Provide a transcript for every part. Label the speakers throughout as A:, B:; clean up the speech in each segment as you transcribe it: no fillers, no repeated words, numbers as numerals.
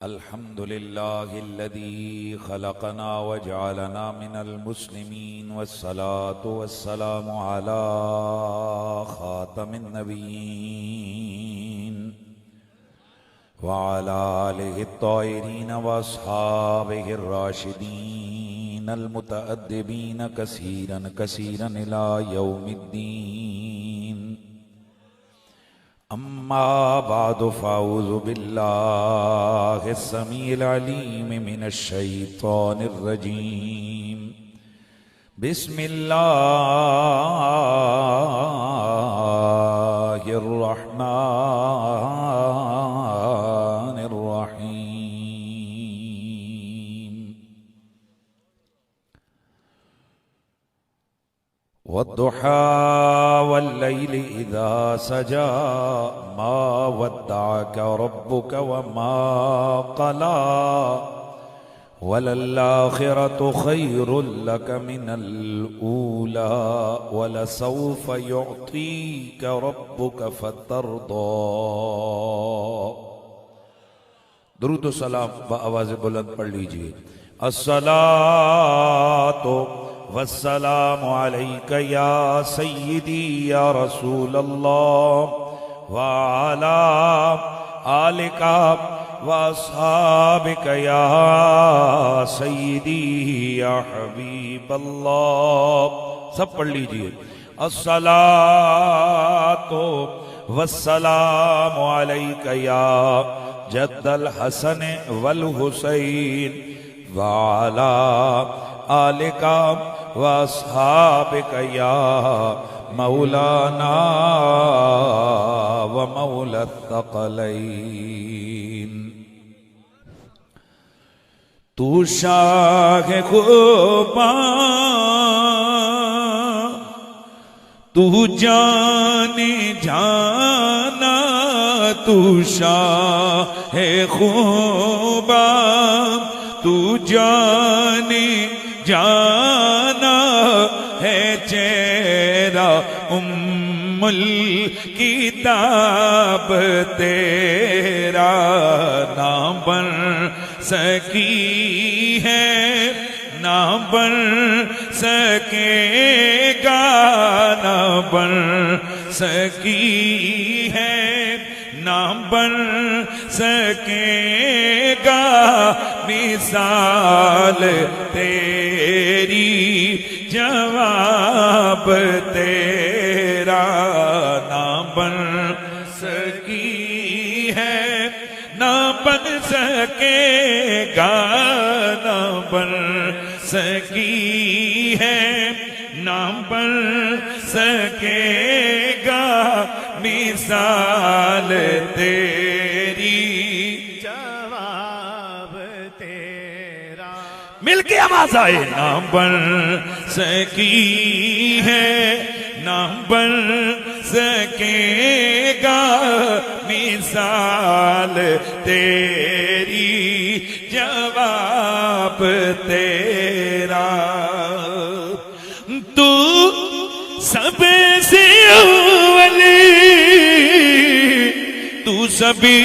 A: अल्हम्दुलिल्लाहिल्लज़ी खलक़ना व जअलना मिनल मुस्लिमीन वस्सलातु वस्सलामु अला खातमिन नबिय्यीन व अला आलिहि त्ताहिरीन व अस्हाबिहि राशिदीन अल मुतअद्दिबीन कसीरन कसीरन इला यौमिद्दीन। अम्मा बादु फ़अऊज़ु बिल्लाहि अस्समीइल अलीम मिनश शैतानिर रजीम। बिस्मिल्लाहिर रहमानिर रहीम। वद्दुहा वल्लैलि इज़ा सजा मा वद्दअक रब्बुक वमा क़ला वलल्लाखिरतु खैरुल लक मिनल ऊला वलसौफ युअतीक रब्बुक फतरदा। दुरूद व सलाम बआवाज़ बुलंद पढ़ लीजिए। अस्सलातु वस्सलामु अलैका या सय्यदी या रसूल अल्लाह व अला आलिका व अस्हाबिका या सय्यदी या हबीब अल्लाह। सब पढ़ लीजिए। अस्सलातु वस्सलामु अलैका या जद्दल हसन वल हुसैन व अला आलिका व अस्हाबिका या मौलाना व मौला अत्तक़लैन। तू शाह खुबा तू जाने जाना, तू शाह खुबा तू जाने जाना है चेहरा उम्मुल किताब तेरा ना बन सकी है ना बन सकेगा, ना बन सकी है ना बन सकेगा मिसाल तेरी जवाब तेरा ना बन सकी है ना बन सकेगा, ना बन सकी है ना बन सकेगा मिसाल तेरी जवाब तेरा। मिलके आवाज आए। ना बन सकी है ना बन सकेगा मिसाल तेरी जवाब तेरा। तू सबसे अव्वली तू सभी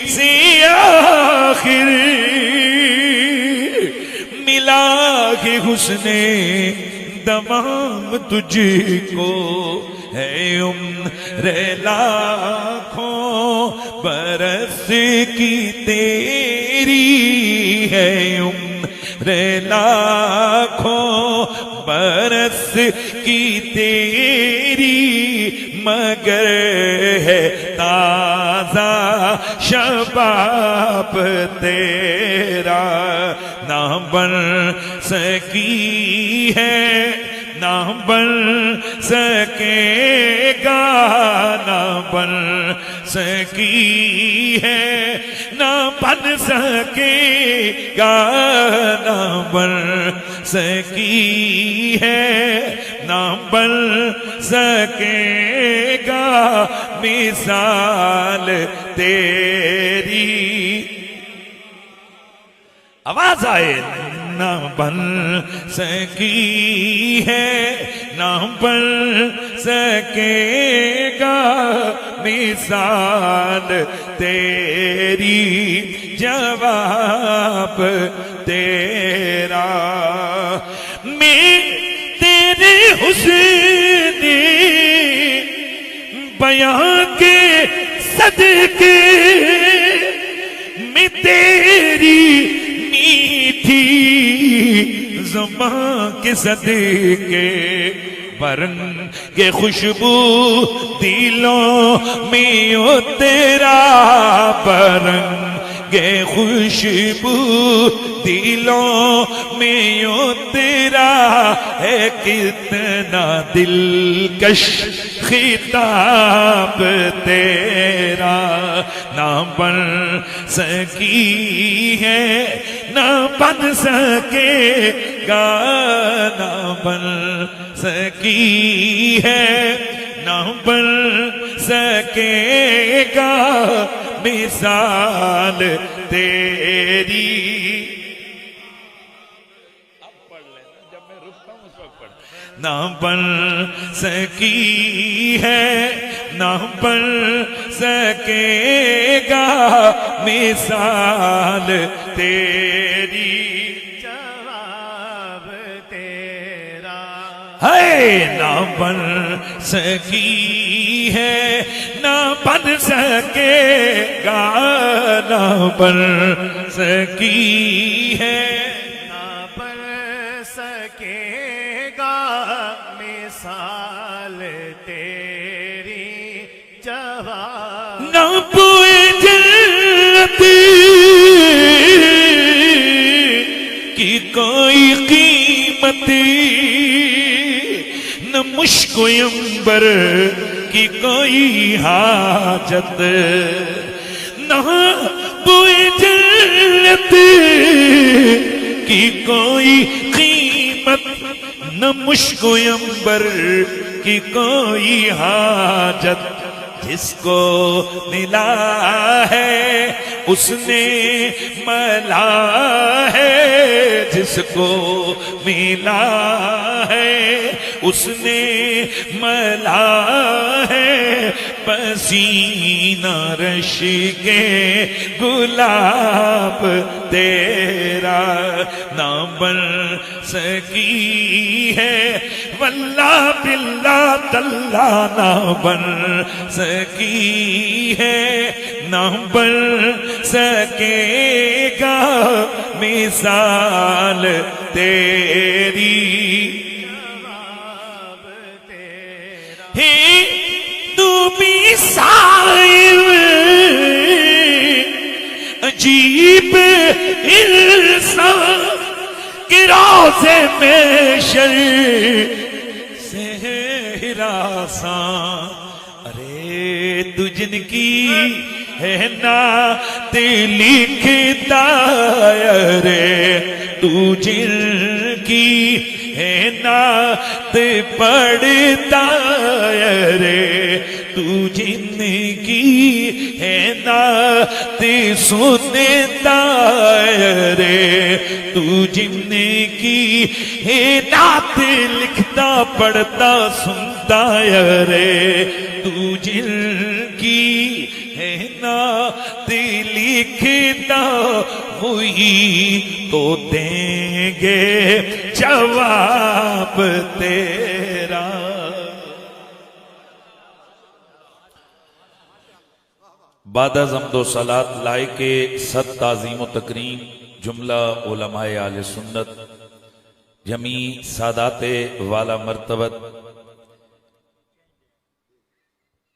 A: से आखिर मिला के हुस्ने तमाम तुझको है उम्र लाखों बरस की तेरी है उम्र लाखों बरस की तेरी मगर है ताजा शबाब तेरा। ना बन सकी है ना बन सकेगा, ना बन सकी है ना बन सकेगा, ना बन सकी है ना बन सकेगा मिसाल तेरी। आवाज आए। ना बन सकी है ना बन सकेगा मिसाल तेरी जवाब तेरा। मैं तेरे हुस्न बयां के सदके मैं तेरी मीठी ज़ुबान के सदके बरंगे खुशबू दिलों में ओ तेरा बरंगे खुशबू दिलों में ओ तेरा है कितना दिलकश खिताब तेरा। ना बन सकी है ना बन सकेगा ना बन सकी है ना बन सकेगा मिसाल तेरी। अब पढ़ लेना, जब मैं रुकता हूं उस वक्त पढ़। ना बन सकी है ना बन सकेगा मिसाल तेरी। है ना बन सकी है ना बन सकेगा ना बन सकी है
B: ना बन सकेगा मिसाल तेरी। जवाब
A: ना पूए जन्नती की कोई कीमती न मुश्को अंबर की कोई हाजत न बुए जन्नत की कोई कीमत न मुश्को अंबर की कोई हाजत। जिसको मिला है उसने मला है जिसको मिला है उसने मला है पसीना रश के गुलाब तेरा। ना बन सकी है वल्ला बिल्ला तल्ला ना बन सकी है ना बन सकेगा मिसाल तेरी। हे तू भी साहिब अजीब इंसान के रोज़े में शर से हिरासा। अरे तू जिनकी है नात लिखता अरे तू जिनकी है नात पढ़ता अरे तू जिनकी है नात सुनता अरे तू जिनकी है नात लिखता पढ़ता सुनता अरे तू जिनकी है नात लिखता हुई तो देंगे जवाब तेरा। बादा ज़म्दो सलात लाए के सद ताज़ीम तकरीम जुमला उलमाए आले सुन्नत जमी सादाते वाला मर्तबत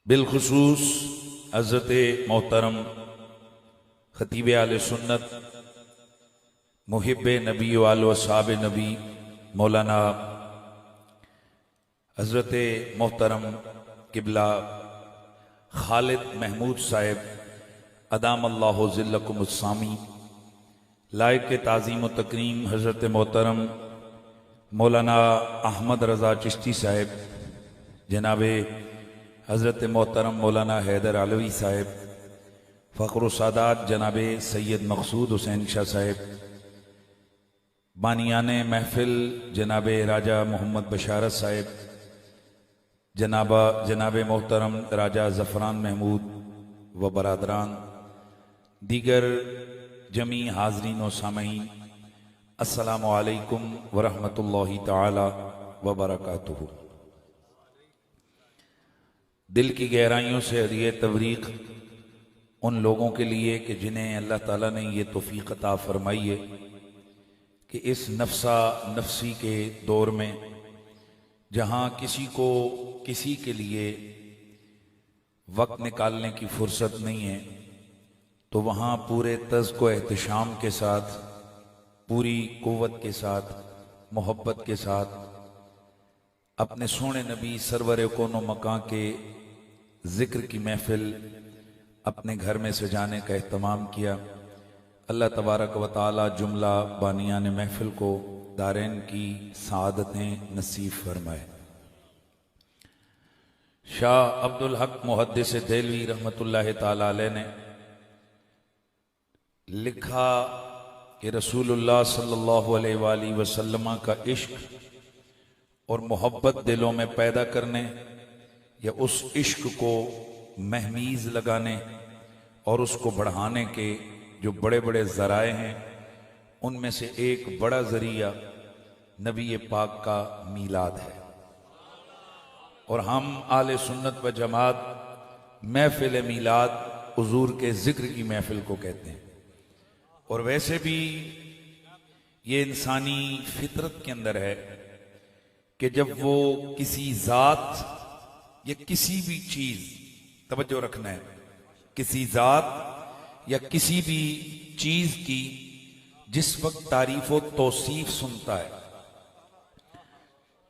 A: बिलखुसूस हज़रत मोहतरम खतीब आले सुन्नत मुहिब नबी वाल वसाब नबी मौलाना हज़रत मोहतरम किबला खालिद महमूद साहिब अदाम अल्लाहु ज़िल्लकुम अस्सामी लायक के ताज़ीम तकरीम हज़रत मोहतरम मौलाना अहमद रज़ा चिश्ती साहिब जनाब हज़रत मोहतरम मौलाना हैदर अलवी साहिब फ़ख्र सादात जनाब सैयद मकसूद हुसैन शाह साहिब बानियान महफिल जनाब राजा मोहम्मद बशारत साहिब जनाब मोहतरम राजा ज़फ़रान महमूद व बरादरान दीगर
C: जमी हाजरीन व सामीन, अस्सलामु अलैकुम वरहमतुल्लाहि ताला वबरकातुहू। दिल की गहराइयों से हदिया तबरीक उन लोगों के लिए कि जिन्हें अल्लाह ताला ने ये तौफीक अता फरमाई है कि इस नफ्सा नफसी के दौर में जहाँ किसी को किसी के लिए वक्त निकालने की फुर्सत नहीं है, तो वहाँ पूरे तज़्को एहतशाम के साथ, पूरी कुव्वत के साथ, मोहब्बत के साथ अपने सोने नबी सरवर कोनो मकां के ज़िक्र की महफिल अपने घर में सजाने का एहतमाम किया। अल्लाह तबारक व तआला जुमला बानियान महफिल को दारैन की सआदतें नसीब फरमाए। शाह अब्दुल हक मुहद्दिस देलवी रहमतुल्लाह ताला अलैह ने लिखा कि रसूलुल्लाह सल्लल्लाहु अलैहि वसल्लम का इश्क और मोहब्बत दिलों में पैदा करने या उस इश्क को महमीज लगाने और उसको बढ़ाने के जो बड़े बड़े ज़राए हैं, उनमें से एक बड़ा ज़रिया नबी पाक का मीलाद है। और हम आले सुन्नत व जमात महफिल मीलाद हुजूर के ज़िक्र की महफिल को कहते हैं। और वैसे भी ये इंसानी फितरत के अंदर है कि जब वो किसी ज़ात या किसी भी चीज़, तवज्जो रखना है, किसी ज़ात या किसी भी चीज़ की जिस वक्त तारीफ व तौसीफ सुनता है,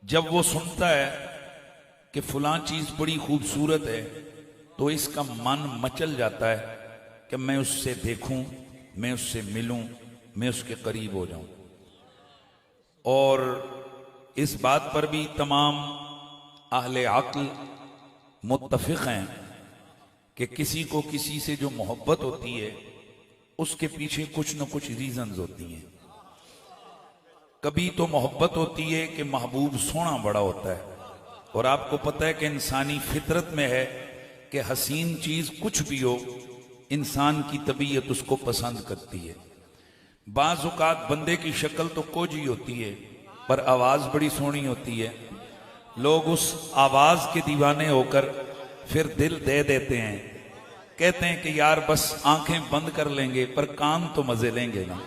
C: जब वो सुनता है कि फलां चीज़ बड़ी खूबसूरत है, तो इसका मन मचल जाता है कि मैं उससे देखूं, मैं उससे मिलूं, मैं उसके करीब हो जाऊं। और इस बात पर भी तमाम अहले अक्ल मुत्तफिक हैं कि किसी को किसी से जो मोहब्बत होती है उसके पीछे कुछ न कुछ रीजंस होती हैं। कभी तो मोहब्बत होती है कि महबूब सोना बड़ा होता है, और आपको पता है कि इंसानी फितरत में है कि हसीन चीज कुछ भी हो, इंसान की तबीयत उसको पसंद करती है। बाज़ औक़ात बंदे की शक्ल तो कोजी होती है पर आवाज बड़ी सोहनी होती है, लोग उस आवाज के दीवाने होकर फिर दिल दे देते हैं, कहते हैं कि यार बस आंखें बंद कर लेंगे पर कान तो मजे लेंगे ना।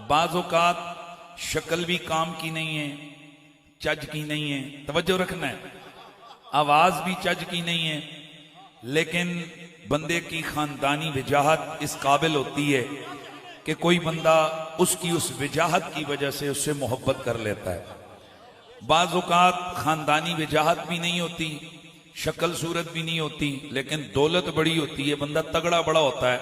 C: बाज़ औक़ात शक्ल भी काम की नहीं है, चज की नहीं है, तवज्जो रखना है, आवाज भी चज की नहीं है, लेकिन बंदे की खानदानी वजाहत इस काबिल होती है कि कोई बंदा उसकी उस वजाहत की वजह से उससे मोहब्बत कर लेता है। बाज़ औक़ात खानदानी वजाहत भी नहीं होती, शक्ल सूरत भी नहीं होती, लेकिन दौलत बड़ी होती है, बंदा तगड़ा बड़ा होता है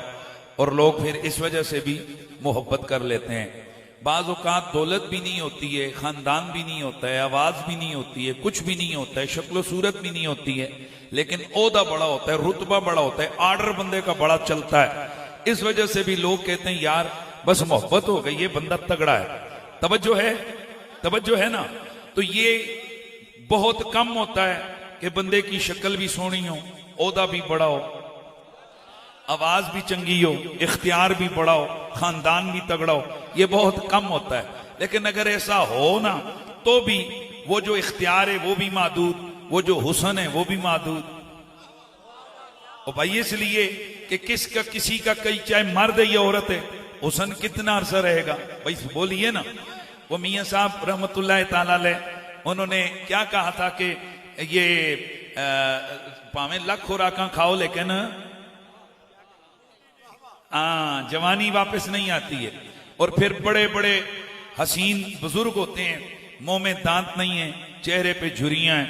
C: और लोग फिर इस वजह से भी मोहब्बत कर लेते हैं। बाज़ औक़ात दौलत भी नहीं होती है, खानदान भी नहीं होता है, आवाज भी नहीं होती है, कुछ भी नहीं होता है, शक्ल सूरत भी नहीं होती है, लेकिन ओहदा बड़ा होता है, रुतबा बड़ा होता है, आर्डर बंदे का बड़ा चलता है। इस वजह से भी लोग कहते हैं यार बस मोहब्बत हो गई, ये बंदा तगड़ा है। तवज्जो है, तवज्जो है ना। तो ये बहुत कम होता है कि बंदे की शक्ल भी सोहनी हो, ओहदा भी बड़ा हो, आवाज भी चंगी हो, इख्तियार भी बड़ा हो, खानदान भी तगड़ा हो, ये बहुत कम होता है। लेकिन अगर ऐसा हो ना तो भी वो जो इख्तियार है वो भी महदूद, वो जो हुस्न है वो भी महदूद। और भाई इसलिए कि किसका किसी का कई चाहे मर्द या औरत है, हुस्न कितना अरसा रहेगा भाई, बोलिए ना। वो मियां साहब रहमतुल्लाह ताला अलैह उन्होंने क्या कहा था कि ये भावें लख खुराक खाओ लेकिन जवानी वापस नहीं आती है। और फिर बड़े बड़े हसीन बुजुर्ग होते हैं, मुंह में दांत नहीं है, चेहरे पे झुर्रियां हैं,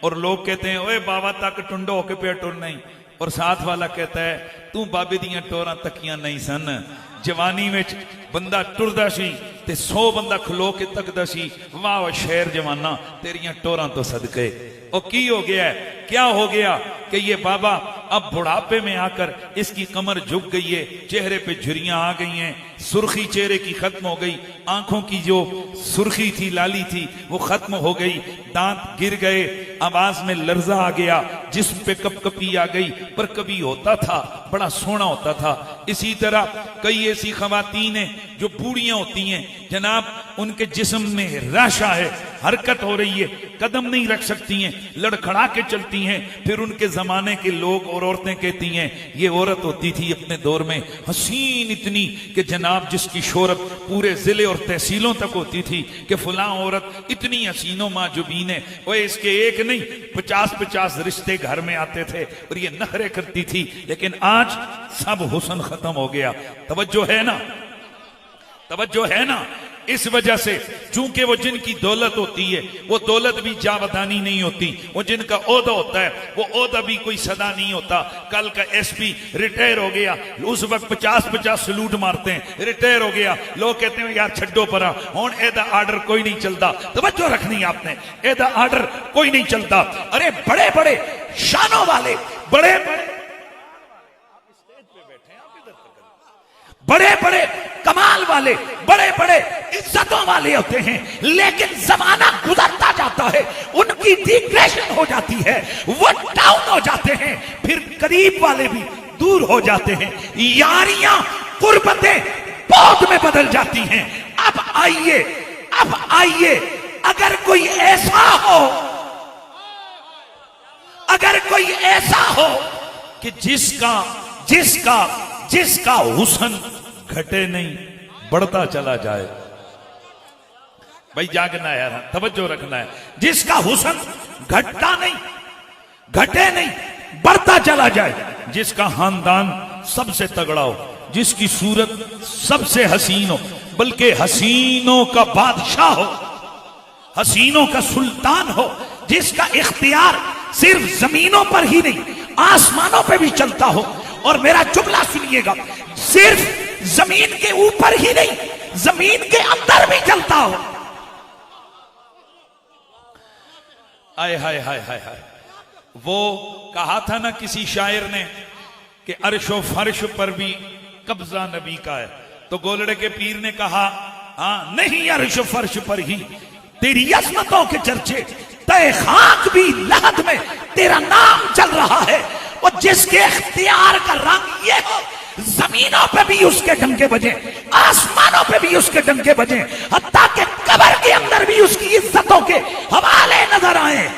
C: और लोग कहते हैं ओए बाबा तक टुंडो होके पे टुर नहीं, और साथ वाला कहता है तू बाबे दियां टोरां तकियां नहीं सन। जवानी में बंदा टुरदा सी ते 100 बंदा खलो के तकदा सी, वाह वाह शेर जवाना तेरियां टोरां तो सदके। और की हो गया है, क्या हो गया कि ये बाबा अब बुढ़ापे में आकर इसकी कमर झुक गई है, चेहरे पे झुर्रियां आ गई हैं, सुर्खी चेहरे की खत्म हो गई, आंखों की जो सुर्खी थी, लाली थी, वो खत्म हो गई, दांत गिर गए, आवाज में लर्जा आ गया, जिस्म पे कपकपी आ गई। पर कभी होता था, बड़ा सोना होता था। इसी तरह कई ऐसी खवातीन हैं जो बूढ़ियां होती हैं जनाब, उनके जिस्म में राशा है, हरकत हो रही है, कदम नहीं रख सकती हैं, लड़खड़ा के चलती हैं। फिर उनके जमाने के लोग और औरतें कहती हैं ये औरत होती थी अपने दौर में हसीन इतनी कि जनाब जिसकी शोहरत पूरे जिले और तहसीलों तक होती थी कि फलां औरत इतनी हसीनो माजुबीन है। वो इसके एक नहीं 50-50 रिश्ते घर में आते थे और ये नखरे करती थी। लेकिन आज सब हुस्न खत्म हो गया। तवज्जो है ना, तवज्जो है ना। इस वजह से चूंकि वो जिनकी दौलत होती है वो दौलत भी जावदानी नहीं होती, वो जिनका ओहदा होता है वो ओहदा भी कोई सदा नहीं होता। कल का एसपी रिटायर हो गया, उस वक्त 50-50 सलूट मारते हैं, रिटायर हो गया, लोग कहते हैं यार छड्डो परा, हुण एदा आर्डर कोई नहीं चलता। तवज्जो रखनी आपने, एदा आर्डर कोई नहीं चलता। अरे बड़े बड़े शानों वाले, बड़े बड़े कमाल वाले, बड़े बड़े इज्जतों वाले होते हैं, लेकिन जमाना गुजरता जाता है, उनकी डिग्रेशन हो जाती है, वो डाउन हो जाते हैं, फिर करीब वाले भी दूर हो जाते हैं, यारियां कुर्बतें पौध में बदल जाती हैं। अब आइए अगर कोई ऐसा हो कि जिसका हुस्न घटे नहीं बढ़ता चला जाए। भाई जागना है यार, तवज्जो रखना है। जिसका हुस्न घटता नहीं, घटे नहीं, बढ़ता चला जाए, जिसका खानदान सबसे तगड़ा हो, जिसकी सूरत सबसे हसीन हो, बल्कि हसीनों का बादशाह हो, हसीनों का सुल्तान हो, जिसका इख्तियार सिर्फ जमीनों पर ही नहीं आसमानों पर भी चलता हो। और मेरा जुमला सुनिएगा, सिर्फ जमीन के ऊपर ही नहीं जमीन के अंदर भी चलता हो। आय हाय हाय हाय हाय। वो कहा था ना किसी शायर ने कि अर्शो फर्श पर भी कब्जा नबी का है, तो गोलड़े के पीर ने कहा हाँ नहीं, अर्श फर्श पर ही तेरी अजमतों के चर्चे, तय खाक भी लहद में तेरा नाम चल रहा है। और जिसके इख्तियार का रंग ये हो, जमीनों पे भी उसके डंके बजे, आसमानों पे भी उसके डंके बजे, हत्ता के कब्र के अंदर भी उसकी इज्जतों के हवाले नजर आए।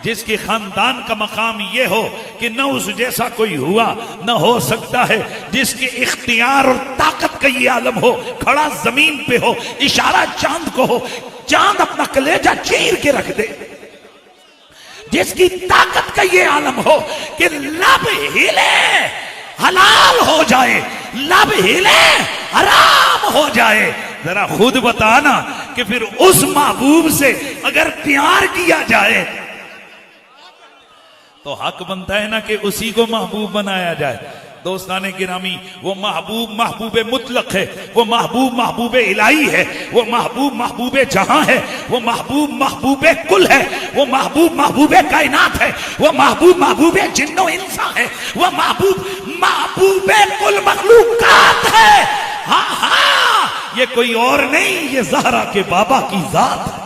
C: जिसके खानदान का मकाम ये हो कि न उस जैसा कोई हुआ न हो सकता है, जिसके इख्तियार और ताकत का ये आलम हो, खड़ा जमीन पे हो, इशारा चांद को हो, चांद अपना कलेजा चीर के रख दे, जिसकी ताकत का ये आलम हो कि लब हिले हलाल हो जाए, लब हिले हराम हो जाए। जरा खुद बताना कि फिर उस महबूब से अगर प्यार किया जाए तो हक बनता है ना कि उसी को महबूब बनाया जाए। दोस्ताने गिरामी, वो महबूब महबूबे मुतलक है, वो महबूब महबूबे इलाही है, वो महबूब महबूबे जहां है, वो महबूब महबूबे कुल है, वो महबूब महबूबे कायनात है, वो महबूब महबूबे जिन्नो इंसान है, वो महबूब महबूबे कुल मखलूकात है। हाँ हाँ, ये कोई और नहीं, ये ज़हरा के बाबा की जात है।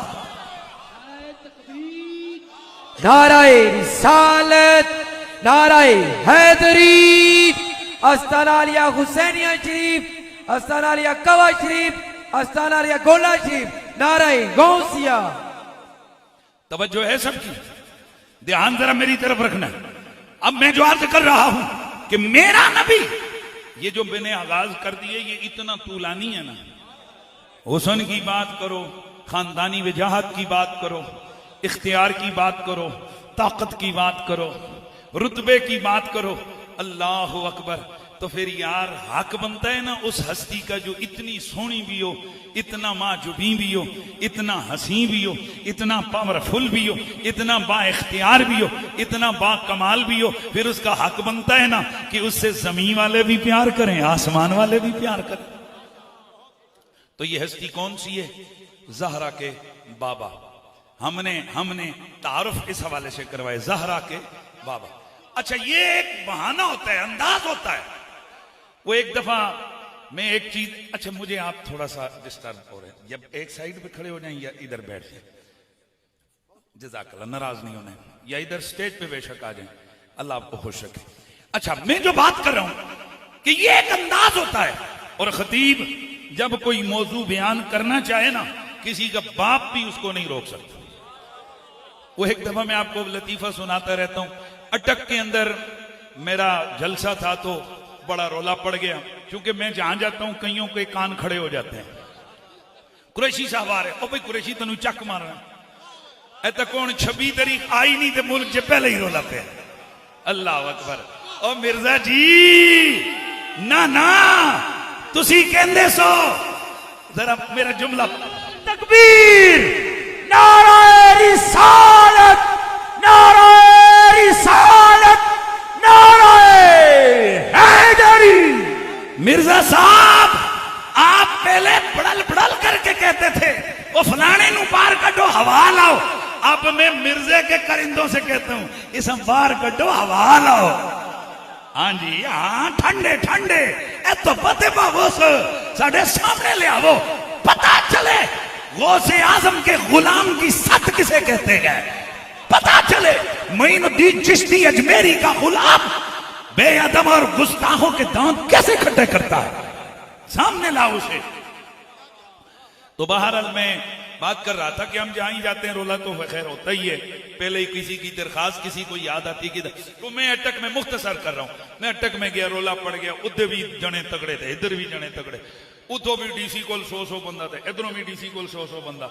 D: नाराए रिसालत, नाराए हैदरी, अस्तानालिया हुसैनिया शरीफ, अस्तानालिया कवा शरीफ, अस्तानालिया गोला शरीफ, नाराए गौसिया।
C: तवज्जो है सबकी, ध्यान जरा मेरी तरफ रखना। अब मैं जो अर्ज कर रहा हूं कि मेरा नबी, ये जो मैंने आगाज कर दिए ये इतना तूलानी है ना। हुस्न की बात करो, खानदानी वजाहत की बात करो, इख्तियार की बात करो, ताकत की बात करो, रुतबे की बात करो, अल्लाह अकबर। तो फिर यार हक बनता है ना उस हस्ती का जो इतनी सोहनी भी हो, इतना माजुबी भी हो, इतना हसी भी हो, इतना पावरफुल भी हो, इतना बा इख्तियार भी हो, इतना बा कमाल भी हो। फिर उसका हक बनता है ना कि उससे जमीन वाले भी प्यार करें, आसमान वाले भी प्यार करें। तो ये हस्ती कौन सी है? ज़हरा के बाबा। हमने तारुफ इस हवाले से करवाए, ज़हरा के बाबा। अच्छा, ये एक बहाना होता है, अंदाज होता है। वो एक दफा मैं एक चीज, अच्छा मुझे आप थोड़ा सा डिस्टर्ब हो रहे हैं, जब एक साइड पे खड़े हो जाएं या इधर बैठ जाए, जज़ाकल्लाह, नाराज नहीं होने, या इधर स्टेज पे बेशक आ जाए, अल्लाह आपको खुश रखे। अच्छा, मैं जो बात कर रहा हूं कि ये एक अंदाज होता है, और खतीब जब कोई मौजू बयान करना चाहे ना, किसी का बाप भी उसको नहीं रोक सकता। वो एक दफा मैं आपको लतीफा सुनाता रहता हूं, अटक के अंदर मेरा जलसा था तो बड़ा रोला पड़ गया, क्योंकि मैं जहां जाता हूं कईयों के कान खड़े हो जाते हैं। कुरैशी साहब आ रहे, ओ भाई कुरैशी तेन चक मारना, ऐसा कौन 26 तारीख आई नहीं तो मुल्क च पहले ही रोला पे। अल्लाह अकबर। ओ मिर्जा जी ना ना तुसी कहंदे सो, जरा मेरा जुमला।
D: तकबीर, नाराए रिसालत, नाराए रिसालत, नाराए हैदरी।
C: मिर्जा साहब, आप पहले बड़ल बड़ल करके कहते थे वो फलाने नु बाहर कटो हवा लाओ, अब मैं मिर्जे के करिंदों से कहता हूं इस बाहर कटो हवा लाओ। हाँ जी हाँ, ठंडे ठंडे ए तो पते बाबोस साढ़े सामने ले आवो, पता चले गौसे आजम के गुलाम की सत किसे कहते हैं, पता चले मोइनुद्दीन चिश्ती अजमेरी का गुलाम बेअदब और गुस्ताखों के दांत कैसे खट्टे करता है, सामने लाओ उसे। तो बहरहाल मैं बात कर रहा था कि हम जहां ही जाते हैं रोला तो खैर होता ही है, पहले ही किसी की दरखास्त किसी को याद आती है तो मैं अटक में मुख्तसर कर रहा हूं, मैं अटक में गया, रोला पड़ गया, उधर भी जने तगड़े थे, इधर भी जने तगड़े, उतो भी डीसी को 100 बंदा था, इधरों भी डीसी को 100 बंदा।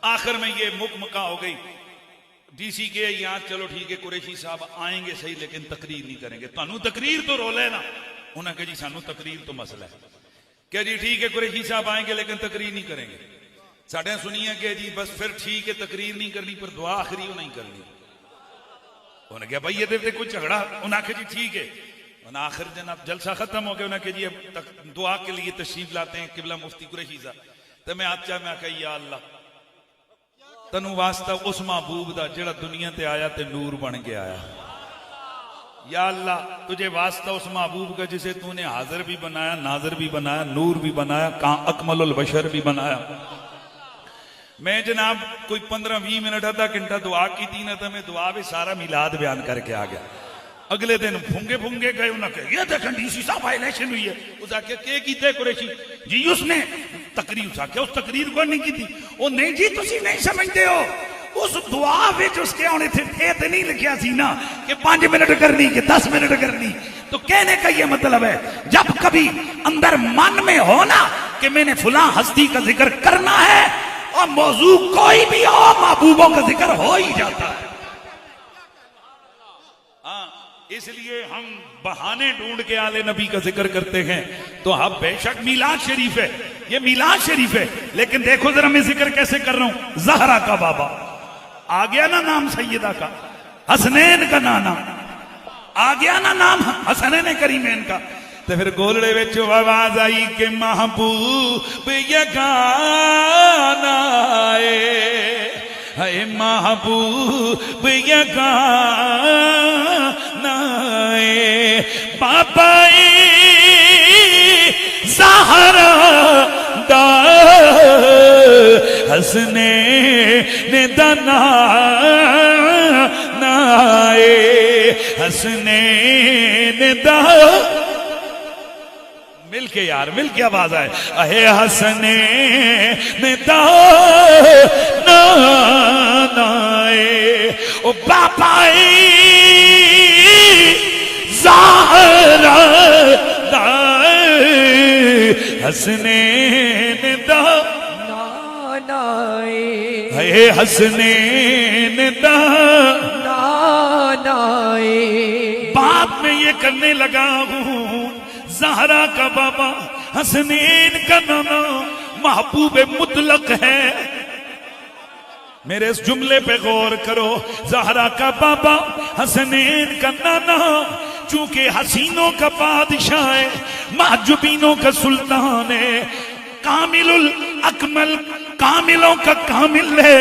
C: आखिर में ये मुकमका हो गई, डीसी के यहाँ चलो ठीक है कुरैशी साहब आएंगे सही लेकिन तकरीर नहीं करेंगे, तानू तकरीर तो रोल है ना, उन्हें कहा जी सानू तकरीर तो मसला है, क्या जी ठीक है कुरैशी साहब आएंगे लेकिन तकरीर नहीं करेंगे, साढ़े सुनिए कि जी बस फिर ठीक है तकरीर नहीं करनी पर दुआ आखिरी नहीं करनी। उन्हें कहा भाई ये कोई झगड़ा, उन्हें कहा जी ठीक है, उन्हें आखिर जनाब जलसा खत्म हो गया, उन्हें कहा जी अब दुआ के लिए तशरीफ लाते हैं किबला मुफ्ती कुरैशी साहब, तो मैं अच्छा मैं कहा या अल्लाह तनु वास्ता उस महबूब दा जेड़ा दुनिया ते आया ते नूर बन के आया, या अल्लाह तुझे वास्ता उस महबूब का जिसे तूने हाजिर भी बनाया, नाजिर भी बनाया, नूर भी बनाया, अकमलुल बशर भी बनाया। मैं जनाब कोई 15-20 मिनट आधा घंटा दुआ की थी ना, तो मैं दुआ में सारा मिलाद बयान करके आ गया। अगले दिन फुंगे फुंगे गए, उन्होंने ये देखें डीसी साहब इलेक्शन हुई है, उस आके के कीते कुरैशी जी उसने तकरीर उठा के उस तकरीर को नहीं की थी, वो नहीं जी तुसी नहीं समझते हो, उस दुआ विच उसके आने थे तो नहीं लिखा सी ना कि 5 मिनट करनी कि 10 मिनट करनी। तो कहने का ये मतलब है जब कभी अंदर मन में हो ना कि मैंने फुला हस्ती का जिक्र करना है और मौजू कोई भी हो महबूबों का जिक्र हो ही जाता है। हाँ, इसलिए हम बहाने ढूंढ के आले नबी का जिक्र करते हैं। तो हाँ बेशक मिलाद शरीफ है, ये मिलाद शरीफ है, लेकिन देखो जरा मैं जिक्र कैसे कर रहा हूं। जहरा का बाबा आ गया ना नाम, सैयदा का, हसनैन का नाना आ गया ना नाम, हसनैन करीमैन का। तो फिर गोलड़े विच आवाज आई कि महबूब यगाना है महबूब यगाना बाबा ज़हरा दा हसनैन दा नाए हसनैन दा मिलके यार मिलके आवाज आए अहे हसनैन दा नाए ओ बाबा ज़हरा दा हसनैन दा है हसनैन दा बात में ये करने लगा हूं ज़हरा का बाबा हसनैन का नाना महबूब मुतलक है। मेरे इस जुमले पे गौर करो, ज़हरा का बाबा हसनैन का नाना चूंकि हसीनों का बादशाह है, महजुबीनों का सुल्तान है, कामिलुल अकमल कामिलों का कामिल है,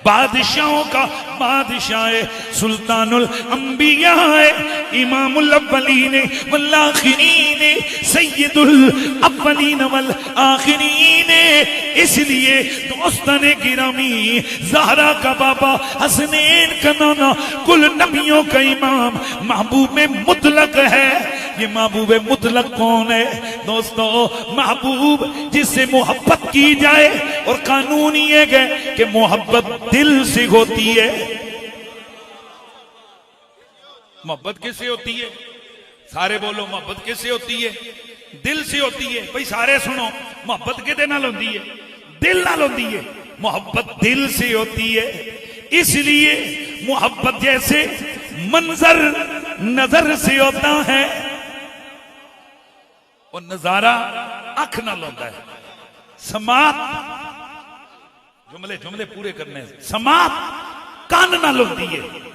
A: बादशाहों का बादशाह है, सुल्तानुल अंबिया है, इमामुल अव्वलीन वल आखिरीन, सय्यदुल अव्वलीन वल आखिरीन। इसलिए दोस्तने गिरामी ज़हरा का बाबा, हसनैन का नाना, कुल नबियों का इमाम, महबूब मुतलक है। ये महबूब मुतलक कौन है दोस्तों? महबूब जिससे मोहब्बत की जाए, और कानून ये है कि मोहब्बत दिल से होती है। मोहब्बत किससे होती है? सारे बोलो, मोहब्बत किससे होती है? दिल से होती है। भाई सारे सुनो, मोहब्बत किदे नाल होती है? दिल नाल होती है। मोहब्बत दिल से होती है। इसलिए मोहब्बत जैसे मंजर नजर से होता है, और नजारा आंख नाल होता है। समात, जुमले पूरे करने, समात कान नाल होती है।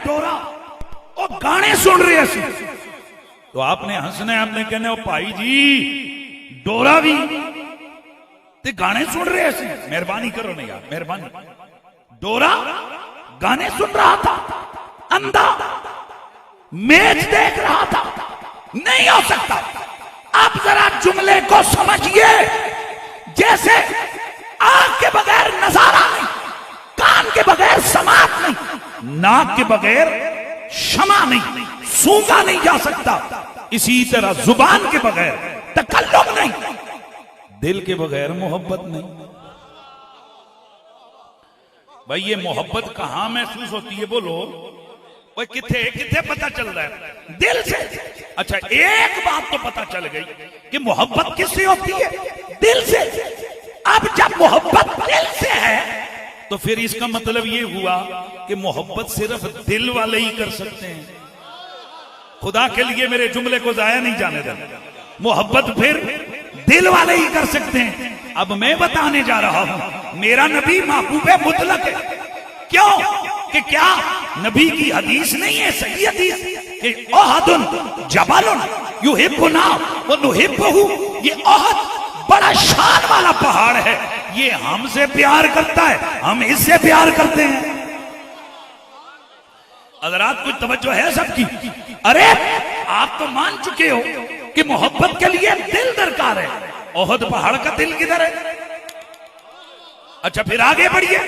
D: डोरा ओ गाने सुन रहे सी,
A: तो आपने हंसना, आपने कहना ओ भाई जी डोरा भी ते गाने सुन रहे सी। मेहरबानी करो ना यार, मेहरबानी।
D: डोरा गाने सुन रहा था, अंधा मैच देख रहा था। नहीं हो सकता। आप जरा जुमले को समझिए। जैसे आंख के बगैर नजारा नहीं, कान के बगैर समात नहीं, नाक के बगैर क्षमा नहीं, सूंघा नहीं जा सकता। इसी तरह जुबान के बगैर तकल्लुम नहीं,
A: दिल के बगैर मोहब्बत नहीं। भाई ये मोहब्बत कहां महसूस होती है बोलो?
C: वो किथे किथे पता चल रहा है? दिल से। अच्छा, एक बात तो पता चल गई कि मोहब्बत किससे होती है? दिल से। अब जब मोहब्बत दिल से है तो फिर इसका मतलब ये हुआ कि मोहब्बत सिर्फ दिल वाले ही कर सकते हैं। खुदा के लिए मेरे जुमले को जाया नहीं जाने देना। मोहब्बत फिर दिल वाले ही कर सकते हैं। अब मैं बताने जा रहा हूं, मेरा नबी महबूबे मुतलक है। क्यों? कि क्या नबी की हदीस नहीं है, सही हदीस कि ओहदुन जबलुन युहिब्बुना व नुहिब्बुहु। ये ओहद बड़ा शान वाला पहाड़ है, ये हमसे प्यार करता है, हम इससे प्यार करते हैं। हज़रात कुछ तवज्जो है सबकी? अरे आप तो मान चुके हो कि मोहब्बत के लिए दिल दरकार है। ओहद पहाड़ का दिल किधर है? अच्छा, फिर आगे बढ़िए।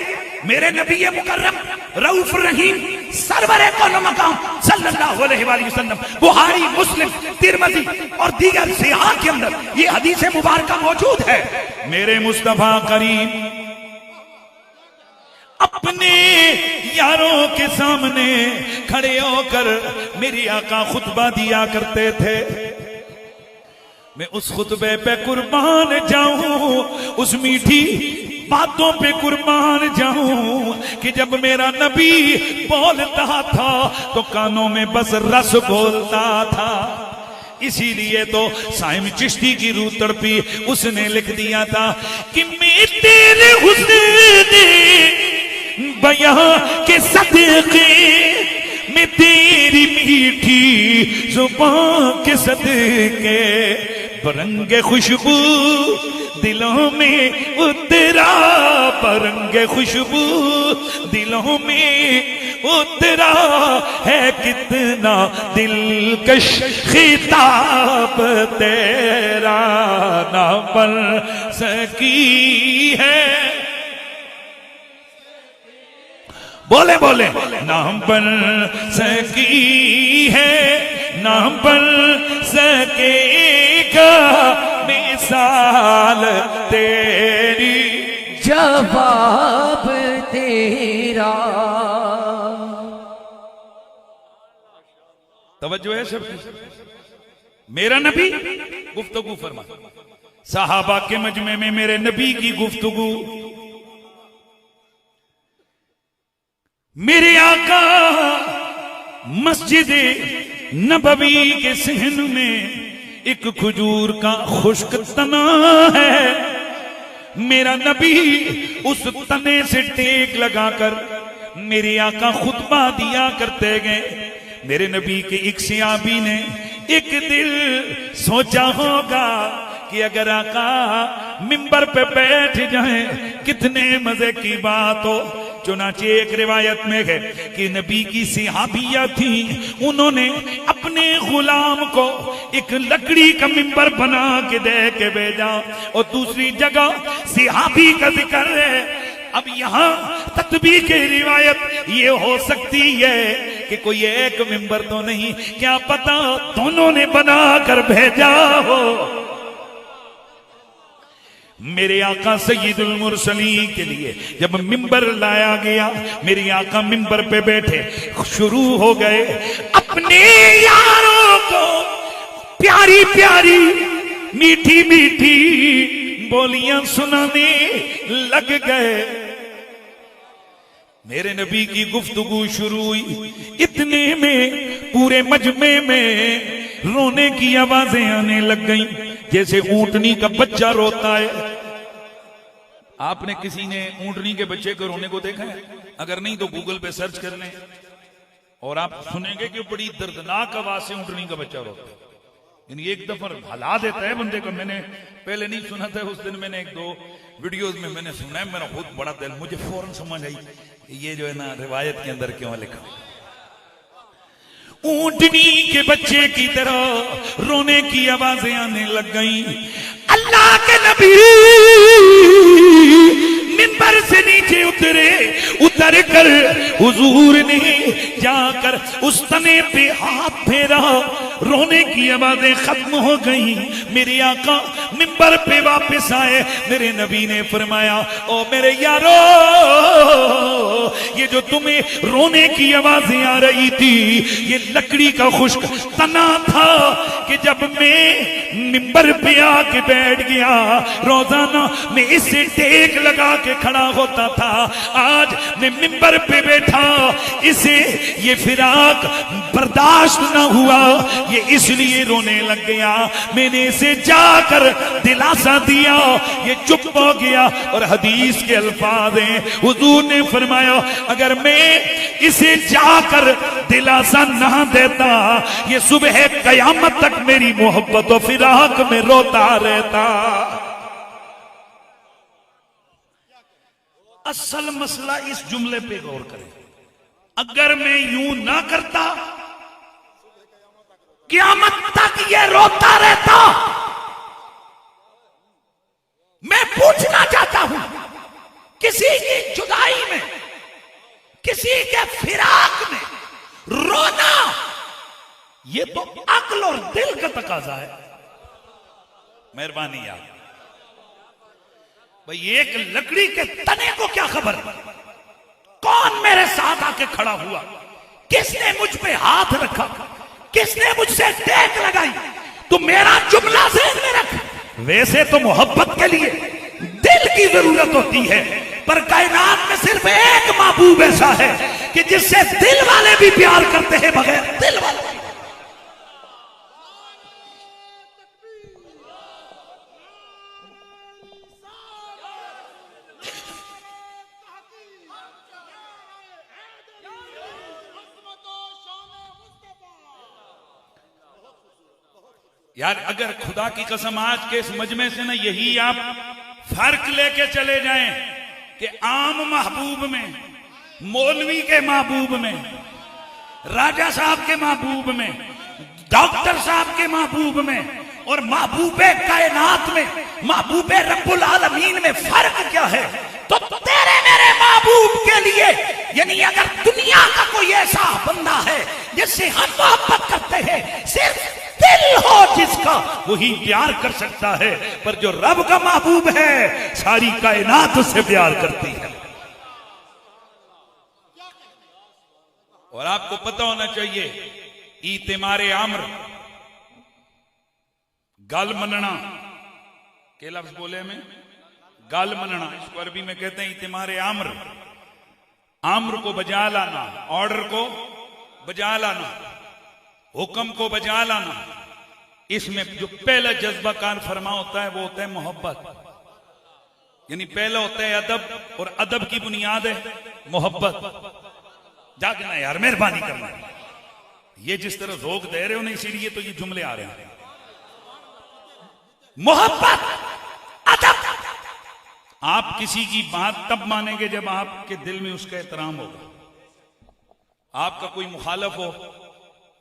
C: मेरे नबी मुकर्रम रऊफ रहीम सरवरे कौनो मकाम सल्लल्लाहु अलैहि वसल्लम, बुखारी, मुस्लिम, तिरमिज़ी और दीगर सिहाह के अंदर ये हदीस मुबारका मौजूद है। मेरे मुस्तफा करीम अपने यारों के सामने खड़े होकर मेरी आका खुतबा दिया करते थे। मैं उस खुतबे पे कुर्बान जाऊं, उस मीठी बातों पे कुर्बान जाऊं कि जब मेरा नबी बोलता था तो कानों में बस रस बोलता था। इसीलिए तो साइम चिश्ती की रूह तड़पी, उसने लिख दिया था कि मैं तेरे हुस्न बयां के सदके में, तेरी मीठी जुबान के सदके बरंगे खुशबू दिलों में उतरा, बरंगे खुशबू दिलों में उतरा है। कितना दिलकश खिताब तेरा ना पर सकी है। बोले बोले नाम बन सकी है, नाम बन सकेगा मिसाल तेरी,
E: जवाब तेरा।
C: तवज्जो है सबकी? मेरा नबी गुफ्तगू फरमा, सहाबा के मजमे में मेरे नबी की गुफ्तगू। मेरे आका मस्जिद नबवी के सहन में एक खजूर का खुश्क तना है। मेरा नबी उस तने से टेक लगाकर मेरे आका खुतबा दिया करते गए। मेरे नबी के एक सियाबी ने एक दिल सोचा होगा कि अगर आका मिंबर पे बैठ जाए कितने मजे की बात हो। चुनाचे एक रिवायत में है कि नबी की सिहाबिया थी, उन्होंने अपने गुलाम को एक लकड़ी का मिंबर बना के दे के भेजा। और दूसरी जगह सिहाबी का जिक्र है। अब यहाँ तत्बी की रिवायत ये हो सकती है कि कोई एक मिंबर तो नहीं, क्या पता दोनों ने बना कर भेजा हो। मेरे आका सय्यदुल मुरसलीन के लिए जब मिंबर लाया गया, मेरे आका मिंबर पे बैठे, शुरू हो गए अपने यारों को प्यारी प्यारी मीठी मीठी बोलियां सुनाने लग गए। मेरे नबी की गुफ्तगू शुरू हुई, इतने में पूरे मजमे में रोने की आवाजें आने लग गईं, जैसे ऊंटनी का बच्चा रोता है। आपने किसी ने ऊंटनी के बच्चे को रोने को देखा है? अगर नहीं तो गूगल पे सर्च कर लें और आप सुनेंगे कि बड़ी दर्दनाक आवाज से ऊंटनी का बच्चा रोता है। यानी एक दफा हला देता है बंदे को। मैंने पहले नहीं सुना था, उस दिन मैंने एक दो वीडियोस में मैंने सुना है, मेरा बहुत बड़ा दिल, मुझे फौरन समझ आई ये जो है ना रिवायत के अंदर क्यों लिखा। ऊंटनी के बच्चे की तरह रोने की आवाजें आने लग गई। अल्लाह के नबी मिंबर से नीचे उतरे, उतर कर हुजूर ने जाकर उस तने पे हाथ फेरा, रोने की आवाजें खत्म हो गई। मेरे आका मिंबर पे वापस आए। मेरे नबी ने फरमाया, ओ मेरे यारो, ये
A: जो तुम्हें रोने की आवाजें आ रही थी, ये लकड़ी का खुश्क तना था कि जब मैं मिंबर पे आके बैठ गया, रोजाना मैं इसे टेक लगा के खड़ा होता था, आज मैं मिंबर पे बैठा, इसे ये फिराक बर्दाश्त न हुआ, ये इसलिए रोने लग गया। मैंने इसे जाकर दिलासा दिया, ये चुप हो गया। और हदीस के अल्फाज हैं, हुजूर ने फरमाया अगर मैं इसे जाकर दिलासा ना देता, ये सुबह कयामत तक मेरी मोहब्बत और फिराक में रोता रहता। असल मसला इस जुमले पे गौर करें, अगर मैं यूं ना करता, क़यामत तक ये रोता रहता। मैं पूछना चाहता हूं, किसी की जुदाई में, किसी के फिराक में रोना, ये तो अक्ल और दिल का तकाजा है। मेहरबानी यार भाई, एक लकड़ी के तने को क्या खबर, कौन मेरे साथ आके खड़ा हुआ, किसने मुझ पे हाथ रखा, किसने मुझसे टेक लगाई, तो मेरा जुमला ज़हन में रख। वैसे तो मोहब्बत के लिए दिल की जरूरत होती है, पर कायनात में सिर्फ एक महबूब ऐसा है कि जिससे दिल वाले भी प्यार करते हैं बगैर दिल वाले। यार अगर खुदा की कसम आज के इस मजमे से ना यही आप फर्क लेके चले जाएं कि आम महबूब में, मौलवी के महबूब में, राजा साहब के महबूब में, डॉक्टर साहब के महबूब में और महबूबे कायनात में, महबूबे रब्बुल आलमीन में फर्क क्या है, तो तेरे मेरे महबूब के लिए, यानी अगर दुनिया का कोई ऐसा बंदा है जिससे हम मोहब्बत करते हैं, सिर्फ दिल हो जिसका, वही प्यार कर सकता है। पर जो रब का महबूब है, सारी कायनात उससे प्यार करती है। और आपको पता होना चाहिए, इतिमारे आम्र, गल मनना के लफ्ज बोले में, गल मनना, इसको अरबी में कहते हैं इतिमारे आम्र। आम्र को बजा लाना, ऑर्डर को बजा लाना, हुक्म को बजा लाना, इसमें जो पहला जज्बा कार फरमा होता है वो होता है मोहब्बत। यानी पहला होता है अदब, और अदब की बुनियाद है मोहब्बत। जागना यार, मेहरबानी करना, ये जिस तरह रोक दे रहे हो ना, इसीलिए तो ये जुमले आ रहे हैं। मोहब्बत, अदब। आप किसी की बात तब मानेंगे जब आपके दिल में उसका एहतराम होगा। आपका कोई मुखालफ हो,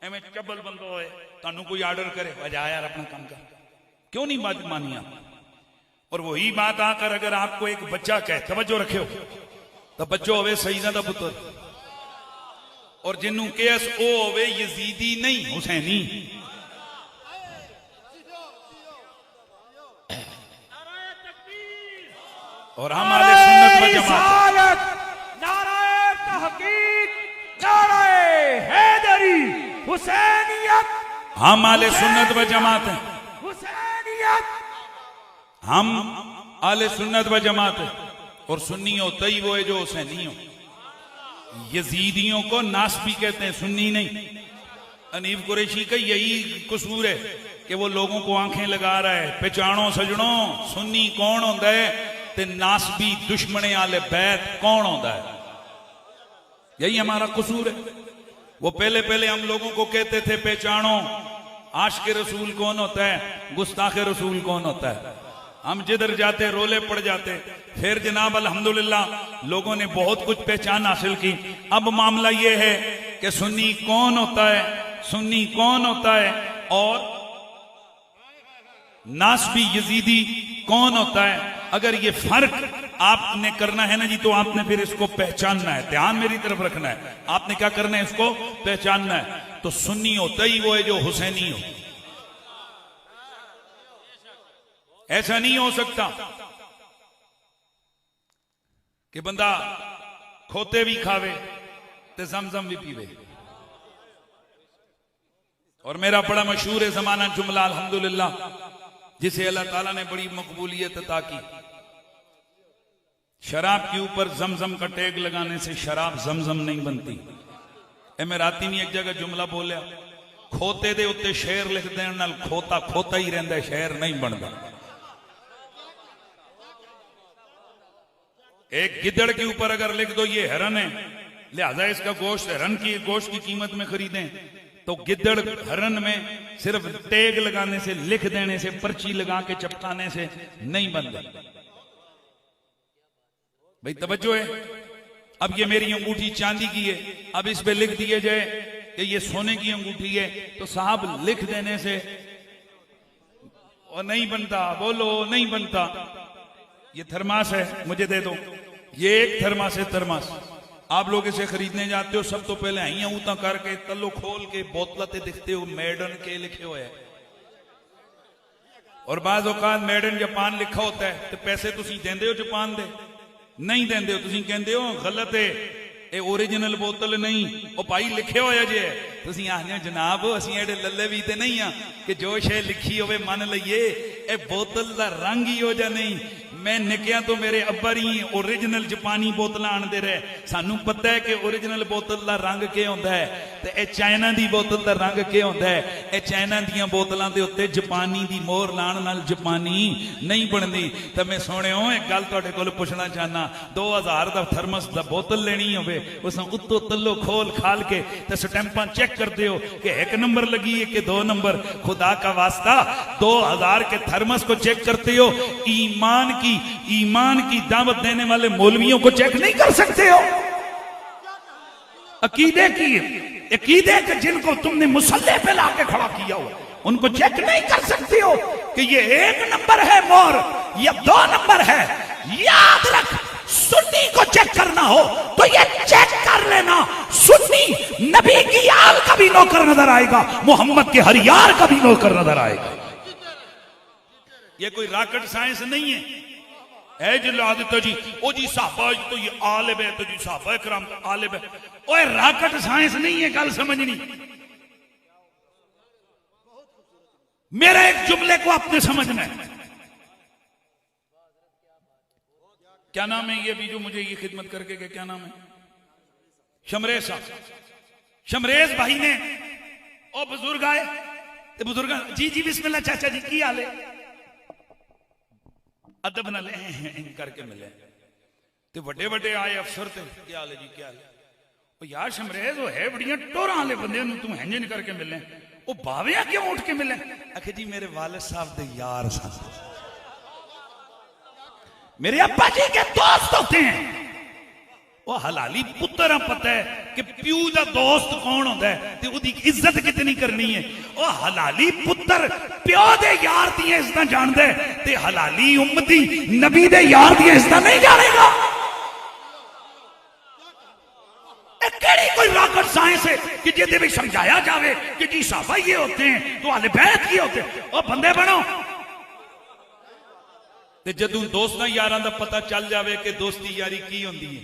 A: एवं चबल बंदो है, तानू कोई ऑर्डर करे, बजा यार अपना काम कर, क्यों नहीं बात मानी आप। और वही बात आकर अगर आपको एक बच्चा कहे, तवज्जो रखे हो, तो बच्चो होवे सईदा दा पुत्र, और जिन्नू केस ओ होवे यजीदी नहीं हुसैनी। और हम आले सुन्नत व जमात,
D: नाराए तहकीक, नाराए हैदरी, हुसैनियत,
A: हम आले सुन्नत व जमात हैं,
D: हुसैनियत,
A: हम आले सुन्नत व जमात हैं। और सुन्नी होता ही वो है जो हुसैनी हो। यजीदियों को नासबी कहते हैं, सुन्नी नहीं। अनीफ कुरैशी का यही कसूर है कि वो लोगों को आंखें लगा रहा है। पहचानो सजनों, सुन्नी कौन होता है ते नासबी दुश्मने आले बैत कौन होता है। यही हमारा कसूर है। वो पहले पहले हम लोगों को कहते थे पहचानो आशिक रसूल कौन होता है, गुस्ताख रसूल कौन होता है। हम जिधर जाते रोले पड़ जाते। फिर जनाब अल्हम्दुलिल्लाह लोगों ने बहुत कुछ पहचान हासिल की। अब मामला यह है कि सुन्नी कौन होता है, सुन्नी कौन होता है, और नासबी यजीदी कौन होता है। अगर ये फर्क आपने करना है ना जी, तो आपने फिर इसको पहचानना है। ध्यान मेरी तरफ रखना है। आपने क्या करना है, इसको पहचानना है। तो सुन्नी होता ही वो है जो हुसैनी हो। ऐसा नहीं हो सकता कि बंदा
C: खोते भी खावे ते जमजम भी पीवे। और मेरा बड़ा मशहूर है जमाना जुमला अल्हम्दुलिल्लाह, जिसे अल्लाह ताला ने बड़ी मकबूलियत अता की। शराब के ऊपर जमजम का टैग लगाने से शराब जमजम नहीं बनती। मैं राती भी एक जगह जुमला बोलिया, खोते दे उत्ते शेर लिख देने नाल खोता खोता ही रहता, शेर नहीं बनता। एक गिद्दड़ के ऊपर अगर लिख दो ये हिरन है, लिहाजा इसका गोश्त हिरन की गोश्त की कीमत में खरीदें, तो गिद्दड़ हिरन में सिर्फ टैग लगाने से, लिख देने से, पर्ची लगा के चपकाने से नहीं बनता। भाई तवज्जो है। अब ये मेरी अंगूठी चांदी की है, अब इस पे लिख दिए जाए कि ये सोने की अंगूठी है, तो साहब लिख देने से और नहीं बनता। बोलो नहीं बनता। ये थर्मास है, मुझे दे दो। ये एक थर्मास है, थर्मास। आप लोग इसे खरीदने जाते हो, सब तो पहले अहियां ऊता करके तल्लो खोल के बोतलते दिखते हो मेडन के लिखे हुए है, और बाज़ औकात मेडन जापान लिखा होता है, तो पैसे तुसी देंदे हो जापान दे? नहीं देंदे हो। तुसी कहंदे हो गलत है, ये ओरिजिनल बोतल नहीं, ओ भाई लिखे होया जे। तुसी आखदे जनाब असीं एडे लल्ले भी ते नहीं आ कि जो शे लिखी होवे मन लईए। ए बोतल दा रंग ही हो जा नहीं। मैं निकिया तो मेरे अब्बा ही ओरिजिनल जापानी बोतल आनते रहे। सानू पता है कि ओरिजिनल बोतल का रंग क्या होता है, तो यह चाइना की बोतल का रंग क्या होता है। यह चाइना दियां बोतलों के उत्ते जापानी की मोहर लाण नाल जापानी नहीं बनती। तो मैं सुनियो एक गल तुहाडे कोल पुछना चाहना, 2000 का थर्मस का बोतल लेनी होवे, उस उत्तों तल्लो खोल खाल के तो स्टैंपा चेक करते हो कि 1 नंबर लगी है कि 2 नंबर। खुदा का वास्ता 2000 के थर्मस को चेक करते हो। ईमान की दावत देने वाले मौलवियों को चेक नहीं कर सकते हो। अकीदे के जिनको तुमने मुसल्ले पे लाके खड़ा किया हो, उनको चेक नहीं कर सकते हो कि ये 1 नंबर है मोहर या 2 नंबर है। याद रख, सुन्नी को चेक करना हो तो ये चेक कर लेना, सुन्नी नबी की आल का भी नौकर नजर आएगा, मोहम्मद के हर यार का भी नौकर नजर आएगा। ये कोई रॉकेट साइंस नहीं है। ऐ जिला दिता जी, ओ जी साहबा तो ये आलिम है, तो जी साहबा कराम तो आलिम है। ओए रॉकेट साइंस नहीं है, गल समझनी। मेरे एक जुमले को आपने समझना है। क्या नाम है ये भी जो मुझे ये खिदमत करके के, क्या नाम है? शमरेज साहब। शमरेज भाई ने ओ बुजुर्ग आए, तो बुजुर्ग जी जी बिस्मिल्लाह चाचा जी की हाल है, अदब न ले करके मिले। तो बड़े बड़े आए अफसर थे, क्या हाल है जी क्या हाल है? ओ यार शमरेज वो है बड़िया टोरा वाले बंदे तू हैंजन करके मिले, वो बाविया क्यों उठ के मिले? आखे जी मेरे वालिद साहब दे यार सा, मेरे अब्बा जी के दोस्त होते हैं। वो हलाली पुत्र पता है कि प्यू का दोस्त कौन होता है, तो उसकी इज्जत कितनी करनी है। वो हलाली पुत्र प्यो दे यार दी इज्जत जानता है, ते हलाली उम्मती नबी दे यार दी इज्जत नहीं जानेगा। केड़ी कोई रॉकेट साइंस है कि जिसे भी समझाया जावे कि जी साहबा ये होते हैं तो अहले बैत ये होते हैं। वो बंदे बनो। ते जदों दोस्तां यारां दा पता चल जावे कि दोस्ती यारी की होंदी है,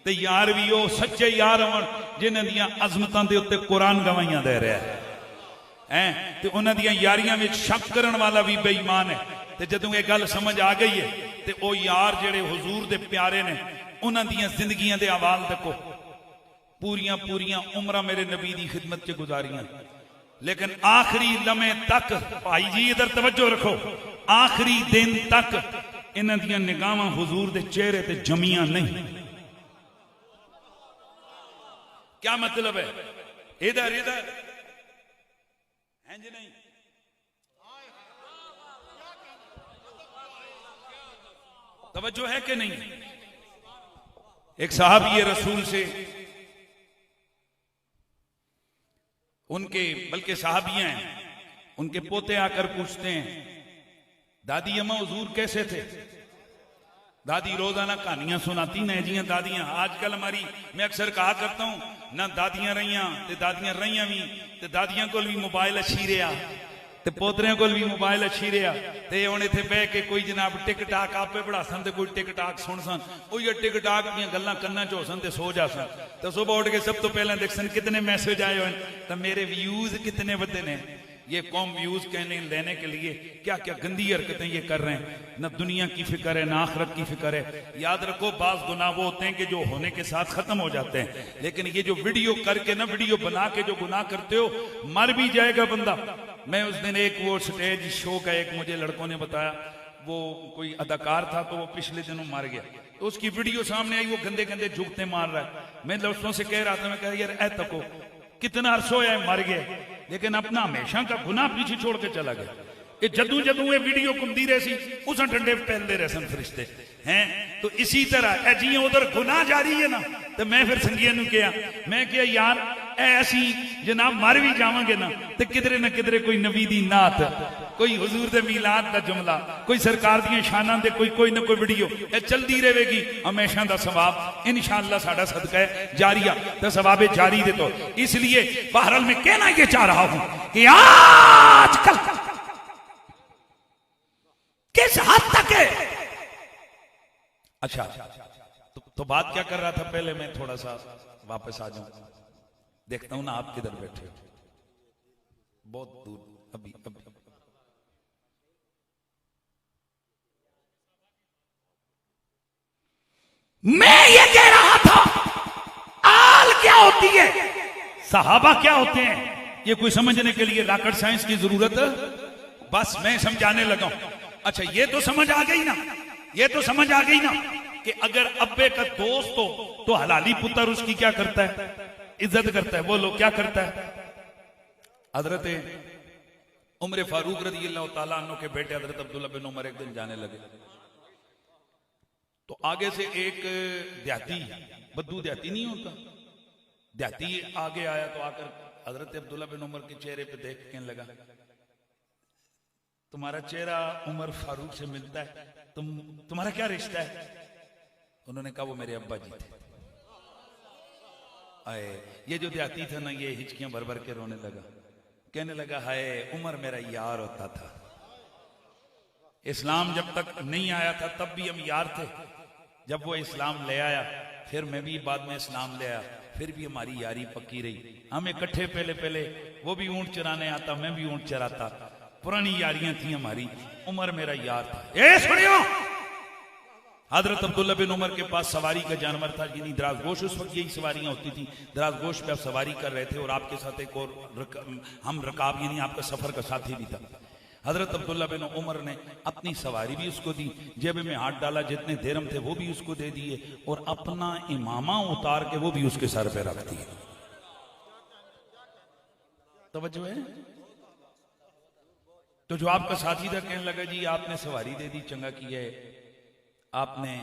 C: ते यार भी वो सच्चे यार होण जिन्हां दियां अज़मतां दे उत्ते कुरान गवाहियां दे रहा है, ते उन्हां दियां यारियां विच शक करन वाला भी बेईमान है। ते जदों ये गल समझ आ गई है, ते वो यार जिहड़े हुजूर दे प्यारे ने, उन्हां दियां जिंदगियां दे अहवाल देखो। पूरियां पूरियां उम्रां मेरे नबी दी खिदमत च गुजारियां, लेकिन आखिरी लम्हे तक, भाई जी इधर तवज्जो रखो, आखिरी दिन तक इन्हां दियां निगाहां हुजूर दे चेहरे ते जमियां नहीं। क्या मतलब है? इधर इधर नहीं, तवज्जो है कि नहीं? एक साहब ये रसूल से, उनके बल्कि साहबियां हैं, उनके पोते आकर पूछते हैं, दादी अम्मा हुजूर कैसे थे? दादी रोजाना कहानियां सुनाती न जियां दादियां। आजकल हमारी, मैं अक्सर कहा करता हूं ना दादियां रहियां ते दादियां रहियां भी, ते दादियां को भी मोबाइल अच्छी रहा, ते ते पोतरियां कोल भी मोबाइल अच्छी रहा ते हुण इत्थे बह के कोई जनाब टिकटाक आपे पढ़ासन ते कोई टिकटाक सुनसन ओही टिकटाक दी गल्लां कन्नां च होसन ते सो जासन ते सुबह उठ के सब तो पहले देखसन कितने मैसेज आए हुए तो मेरे व्यूज कितने बदे ने। ये कौम व्यूज कहने लेने के लिए क्या क्या गंदी हरकतें ये कर रहे हैं। न दुनिया की फिक्र है, न आखिरत की फिक्र है। याद रखो बाज गुनाह वो होते हैं कि जो होने के साथ खत्म हो जाते हैं, लेकिन ये जो वीडियो करके ना वीडियो बना के जो गुनाह करते हो, मर भी जाएगा बंदा। मैं उस दिन एक वो स्टेज शो का एक मुझे लड़कों ने बताया, वो कोई अदाकार था तो वो पिछले दिनों मार गया, तो उसकी वीडियो सामने आई, वो गंदे गंदे जुगते मार रहा है। मैं दोस्तों से कह रहा था, मैं कह यार ऐ तको कितना अरसो है मर गया, लेकिन अपना हमेशा का गुनाह पीछे छोड़ के चला गया। ये जदू जदू ये वीडियो घूमती रही उस डंडे पहनते रहे सन फरिश्ते हैं। तो इसी तरह जी उधर गुनाह जारी है ना, तो मैं फिर संगिया कहा, मैं क्या यार ऐसी जनाब मर भी जावांगे ना तो किधरे ना किधरे कोई नबी दी नात, कोई हुजूर दे मीलाद का जुमला, कोई सरकार दी शाना दे कोई ना कोई वीडियो ये चलती रहेगी हमेशा का सवाब इंशाअल्लाह साडा सदका है जारिया तो सवाबे जारी दे। तो इसलिए बहरहाल मैं कहना ये चाह रहा हूं कि आजकल किस हद तक है। अच्छा तो बात क्या कर रहा था पहले, मैं थोड़ा सा वापस आ जाऊं, देखता हूं ना आप किधर बैठे हो, बहुत दूर अभी
D: मैं ये कह रहा था आल क्या होती है,
A: सहाबा क्या होते हैं, ये कोई समझने के लिए रॉकेट साइंस की जरूरत है? बस मैं समझाने लगा हूं। अच्छा ये तो समझ आ गई ना, ये तो समझ आ गई ना कि अगर अब्बे का दोस्त हो तो हलाली पुत्र उसकी क्या करता है, इज्जत करता है। बोलो क्या करता है?
C: हजरत उमर फारूक रज़ी अल्लाह तआला अन्हु के बेटे हजरत अब्दुल्ला बिन उमर एक दिन जाने लगे, तो आगे से एक देहाती, बद्दू देहाती नहीं होता, देहाती आगे आया तो आकर हजरत अब्दुल्ला बिन उमर के चेहरे पे देख कहने लगा, तुम्हारा चेहरा उमर फारूक से मिलता है, तुम्हारा क्या रिश्ता है? उन्होंने कहा वो मेरे अब्बा जी थे। आए ये जो देहाती था ना, ये हिचकियां भर भर के रोने लगा, कहने लगा हाय उमर मेरा यार होता था, इस्लाम जब तक नहीं आया था तब भी हम यार थे, जब वो इस्लाम ले आया फिर मैं भी बाद में इस्लाम ले आया, फिर भी हमारी यारी पक्की रही। हम इकट्ठे पहले वो भी ऊंट चराने आता, मैं भी ऊंट चराता, पुरानी यारियां थी हमारी, उमर मेरा यार था।
A: ए सुनियो,
C: हजरत अब्दुल्ला बिन उमर के पास सवारी का जानवर था, यानी दराजगोश, उस वक्त यही सवारियां होती थी, दराजगोश पे आप सवारी कर रहे थे और आपके साथ एक और हम रकाब यानी आपका सफर का साथी भी था। हजरत अब्दुल्ला बिन उमर ने अपनी सवारी भी उसको दी, जेब में हाथ डाला, जितने दिरहम थे वो भी उसको दे दिए और अपना इमामा उतार के वो भी उसके सर पे रख दिए। तवज्जो है? तो जो आपका साथी था कहने लगा जी आपने सवारी दे दी, चंगा किया है, आपने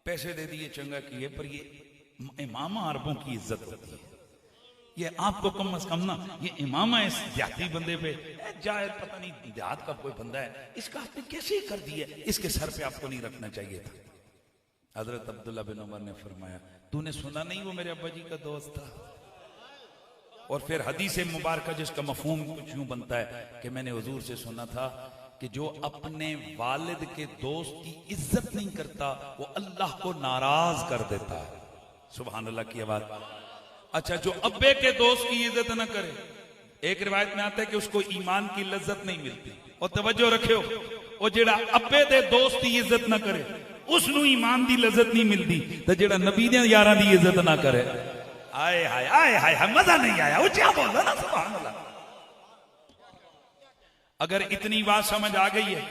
C: पैसे दे दिए, चंगा किए, पर ये इमामा अरबों की इज्जत होती है, ये आपको कम से कम ना ये इमामा इस देहाती बंदे पे जाए, पता नहीं देहात का कोई बंदा है, इसका आपने कैसे कर दिया, इसके सर पे आपको नहीं रखना चाहिए था। हजरत अब्दुल्ला बिन उमर ने फरमाया तूने सुना नहीं वो मेरे अब्बा जी का दोस्त था। और फिर हदीस मुबारक जिसका मफहूम कुछ यूं बनता है कि मैंने हुजूर से सुना था कि जो अपने वालिद के दोस्त की इज्जत नहीं करता वो अल्लाह को नाराज कर देता है। सुभान अल्लाह की आवाज। अच्छा जो अब्बे के दोस्त की इज्जत ना करे, एक रिवायत में आता है कि उसको ईमान की लज्जत नहीं मिलती। और तवज्जो रखियो, वो जेड़ा अब्बे दे दोस्त की इज्जत ना करे उसनु ईमान की लज्जत नहीं मिलती, तो जेड़ा नबी दे यारां दी इज्जत ना करे, आए हाय आए हाय हाय, मजा नहीं आया, वो क्या बोल रहा ना, सुभान अल्लाह। अगर इतनी बात समझ आ गई है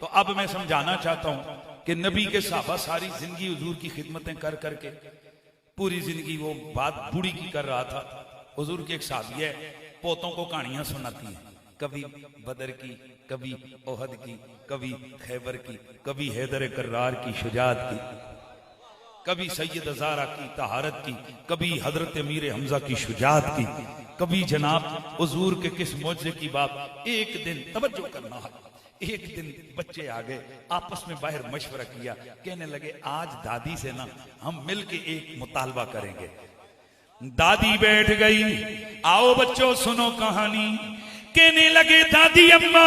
C: तो अब मैं समझाना चाहता हूं कि नबी के साहबा सारी जिंदगी हुजूर की खिदमतें कर करके पूरी जिंदगी वो बात बूढ़ी की कर रहा था। हुजूर की एक साहबी है, पोतों को कहानियां सुनाती है, कभी बदर की, कभी ओहद की, कभी खैबर की, कभी हैदर कर्रार की शुजाअत की, कभी सैयद ज़ारा की तहारत की, कभी हजरत अमीर हमजा की शुजाअत की, कभी जनाब हुजूर के किस मौजे की बात। एक दिन तवज्जो करना है, एक दिन बच्चे आ गए, आपस में बाहर मशवरा किया, कहने लगे आज दादी से ना हम मिलके एक मुतालबा करेंगे। दादी बैठ गई, आओ बच्चों सुनो कहानी,
A: कहने लगे दादी अम्मा,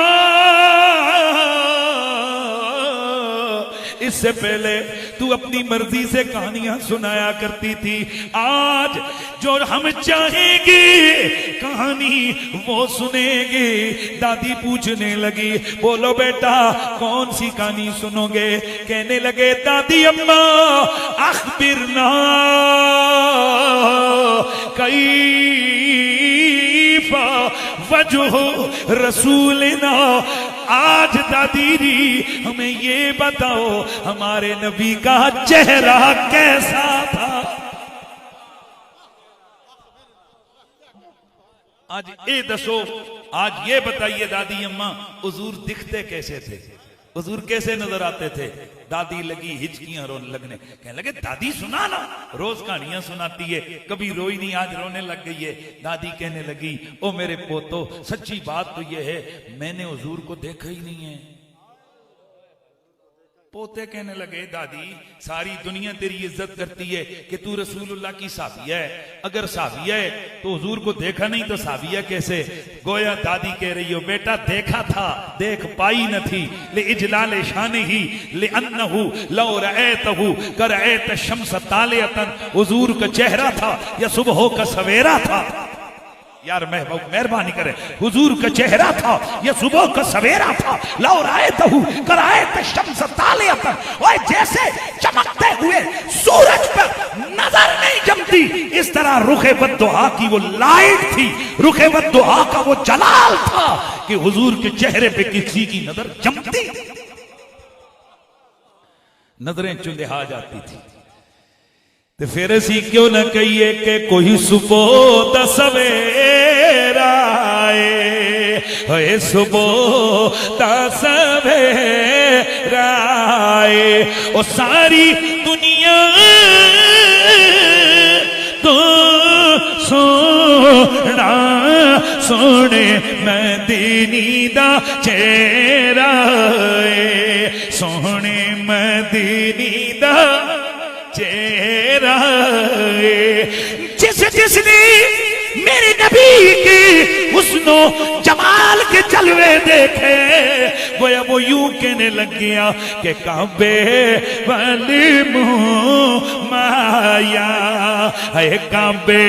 A: इससे पहले तू अपनी मर्जी से कहानियां सुनाया करती थी, आज जो हम चाहेंगे कहानी वो सुनेंगे। दादी पूछने लगी, बोलो बेटा कौन सी कहानी सुनोगे? कहने लगे दादी अम्मा, अखबिरना कैफा वजह रसूलना। आज दादी री हमें ये बताओ हमारे नबी का चेहरा कैसा था। आज ये दसो, आज ये बताइए दादी अम्मा, हुजूर दिखते कैसे थे, हुजूर कैसे नजर आते थे? दादी लगी हिचकियां रोने लगने, कहने लगे दादी सुना ना, रोज कहानियां सुनाती है, कभी रोई नहीं, आज रोने लग गई है। दादी कहने लगी, ओ मेरे पोतो, सच्ची बात तो ये है मैंने हुजूर को देखा ही नहीं है। पोते कहने लगे, दादी सारी दुनिया तेरी इज्जत करती है कि तू रसूलुल्लाह की साबिया है, अगर साबिया है तो हुजूर को देखा नहीं तो साबिया कैसे? गोया दादी कह रही हो, बेटा देखा था, देख पाई न थी, ले इजलाल शान ही ले अन्नहु लौ रअयतहु करअयत शम्स तालियतन। हुजूर का चेहरा था या सुबह का सवेरा था? यार मेहरबानी करें, हुजूर का चेहरा था या सुबह का सवेरा था? लौ रअयतहु करअयत शम्स तालियतन, ओए जैसे चमकते हुए सूरज पर नजर नहीं जमती, इस तरह रुखे बद्दुहा की वो लाइट थी, रुखे बद्दुहा का वो जलाल था कि हुजूर के चेहरे पे किसी की नजर जमती, नजरें चुंधिया जाती थी। तो फिर असी क्यों न कहिए कि कोई सुबह दा सवेरा आए, होए सुबह दा सवेरा आए, ओ सारी दुनिया तो सोना सोने मदीनी दा चेहरा आए, सोने मदीनी दा चेहरा। जिसने मेरे नबी के हुस्नो जमाल के जलवे देखे, वो यूं कहने लग गया कि काबे वाली मुँह माया है, काबे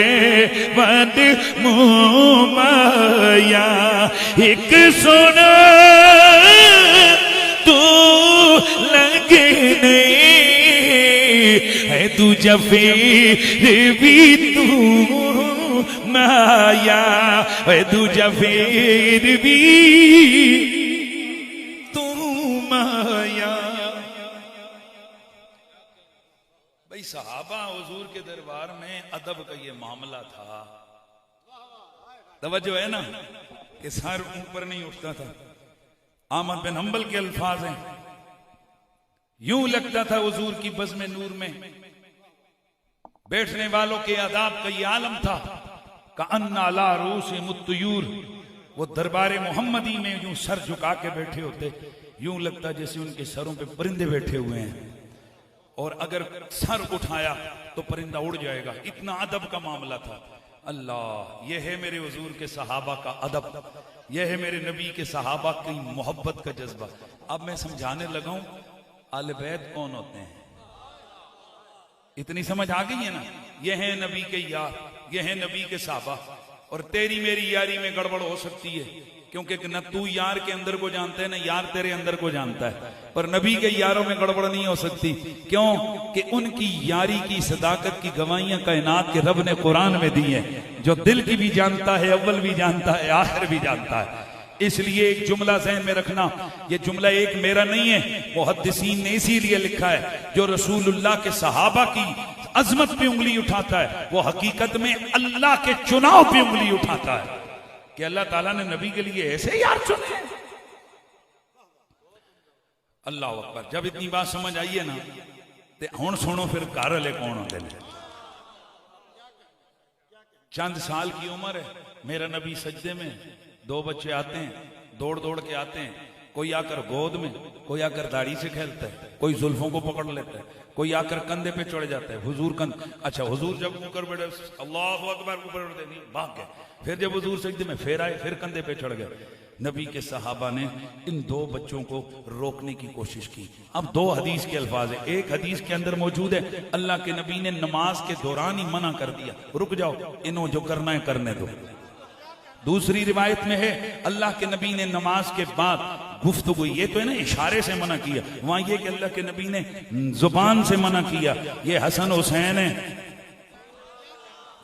A: वाली मुँह माया। एक सोना तू लगे नहीं है, दूजा फिर भी तू माया है, दूजा फिर भी तू माया। भाई सहाबा हुजूर के दरबार में अदब का ये मामला था, तवज्जो है ना, कि सर ऊपर नहीं उठता था। अहमद बिन हंबल के अल्फाज हैं, यूं लगता था हुजूर की बज़्म नूर में बैठने वालों के आदाब का ये आलम था, का अन्ना ला रूस मुत्तयूर। वो दरबार मोहम्मदी में यूं सर झुका के बैठे होते, यूं लगता जैसे उनके सरों पे परिंदे बैठे हुए हैं, और अगर सर उठाया तो परिंदा उड़ जाएगा, इतना अदब का मामला था। अल्लाह, यह है मेरे हुजूर के सहाबा का अदब, यह है मेरे नबी के सहाबा की मोहब्बत का जज्बा। अब मैं समझाने लगा हूं आले बैत कौन होते हैं, इतनी समझ आ गई है ना? ये है नबी के यार, ये है नबी के साहबा। और तेरी मेरी यारी में गड़बड़ हो सकती है, क्योंकि न तू यार के अंदर को जानता है, न यार तेरे अंदर को जानता है, पर नबी के यारों में गड़बड़ नहीं हो सकती। क्यों कि उनकी यारी की सदाकत की गवाहियां कायनात के रब ने कुरान में दी है, जो दिल की भी जानता है, अव्वल भी जानता है, आखिर भी जानता है। इसलिए एक जुमला ज़हन में रखना, ये जुमला एक मेरा नहीं है, मुहद्दिसीन ने इसीलिए लिखा है, जो रसूलुल्लाह के सहाबा की अजमत पे उंगली उठाता है वो हकीकत में अल्लाह के चुनाव पे उंगली उठाता है, कि अल्लाह ताला ने नबी के लिए ऐसे यार चुने। अल्लाह अकबर। जब इतनी बात समझ आई है ना, तो हुण सुनो फिर घर वाले कौन होते हैं। चंद साल की उम्र है, मेरा नबी सजदे में, दो बच्चे आते हैं, दौड़ दौड़ के आते हैं,
C: कोई आकर गोद में, कोई आकर दाढ़ी से खेलता है, कोई जुल्फों को पकड़ लेता है, कोई आकर कंधे पे चढ़ जाता है। हुजूर अच्छा हुजूर जब ऊपर बैठे अल्लाहु अकबर ऊपर बैठे नहीं भाग गए, फिर जब हुजूर सजदे में फिर आए फिर कंधे पे चढ़ गए। नबी के सहाबा ने इन दो बच्चों को रोकने की कोशिश की। अब दो हदीस के अल्फाज है। एक हदीस के अंदर मौजूद है अल्लाह के नबी ने नमाज के दौरान ही मना कर दिया, रुक जाओ, इन्हों जो करना है करने दो। दूसरी रिवायत में है अल्लाह के नबी ने नमाज के बाद गुफ्तगू, ये तो है ना इशारे से मना किया, वहां ये कि अल्लाह के नबी ने जुबान से मना किया। ये हसन हुसैन है,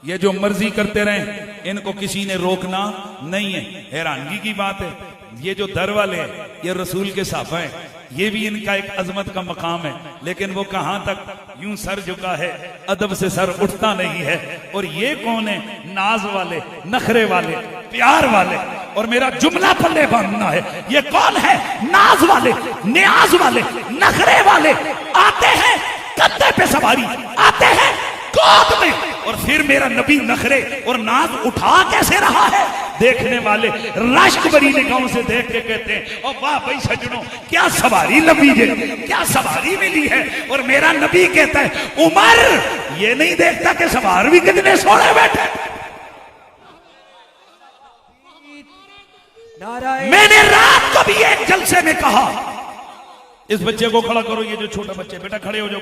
C: ये जो मर्जी करते रहे, इनको किसी ने रोकना नहीं है। हैरानगी की बात है, ये जो दर वाले हैं ये रसूल के साहबा हैं, ये भी इनका एक अजमत का मकाम है, लेकिन वो कहां तक यूं सर झुका है, अदब से सर उठता नहीं है। और ये कौन है? नाज वाले, नखरे वाले, प्यार वाले। और मेरा जुमला पल्ले बांधना है, ये कौन है? नाज वाले, न्याज वाले, नखरे वाले। आते हैं कंधे पे सवारी, आते हैं गोद में, और फिर मेरा नबी नखरे और नाज उठा कैसे रहा है? देखने वाले रश्क भरी निगाहों से देख के कहते हैं ओ वाह भाई सजनों, क्या सवारी नबी जे, क्या सवारी मिली है। और मेरा नबी कहता है उमर ये नहीं देखता कि सवार भी कितने सोने बैठे। मैंने रात को भी एक जलसे में कहा इस बच्चे को खड़ा करो, ये जो छोटा बच्चे, बेटा खड़े हो जाओ,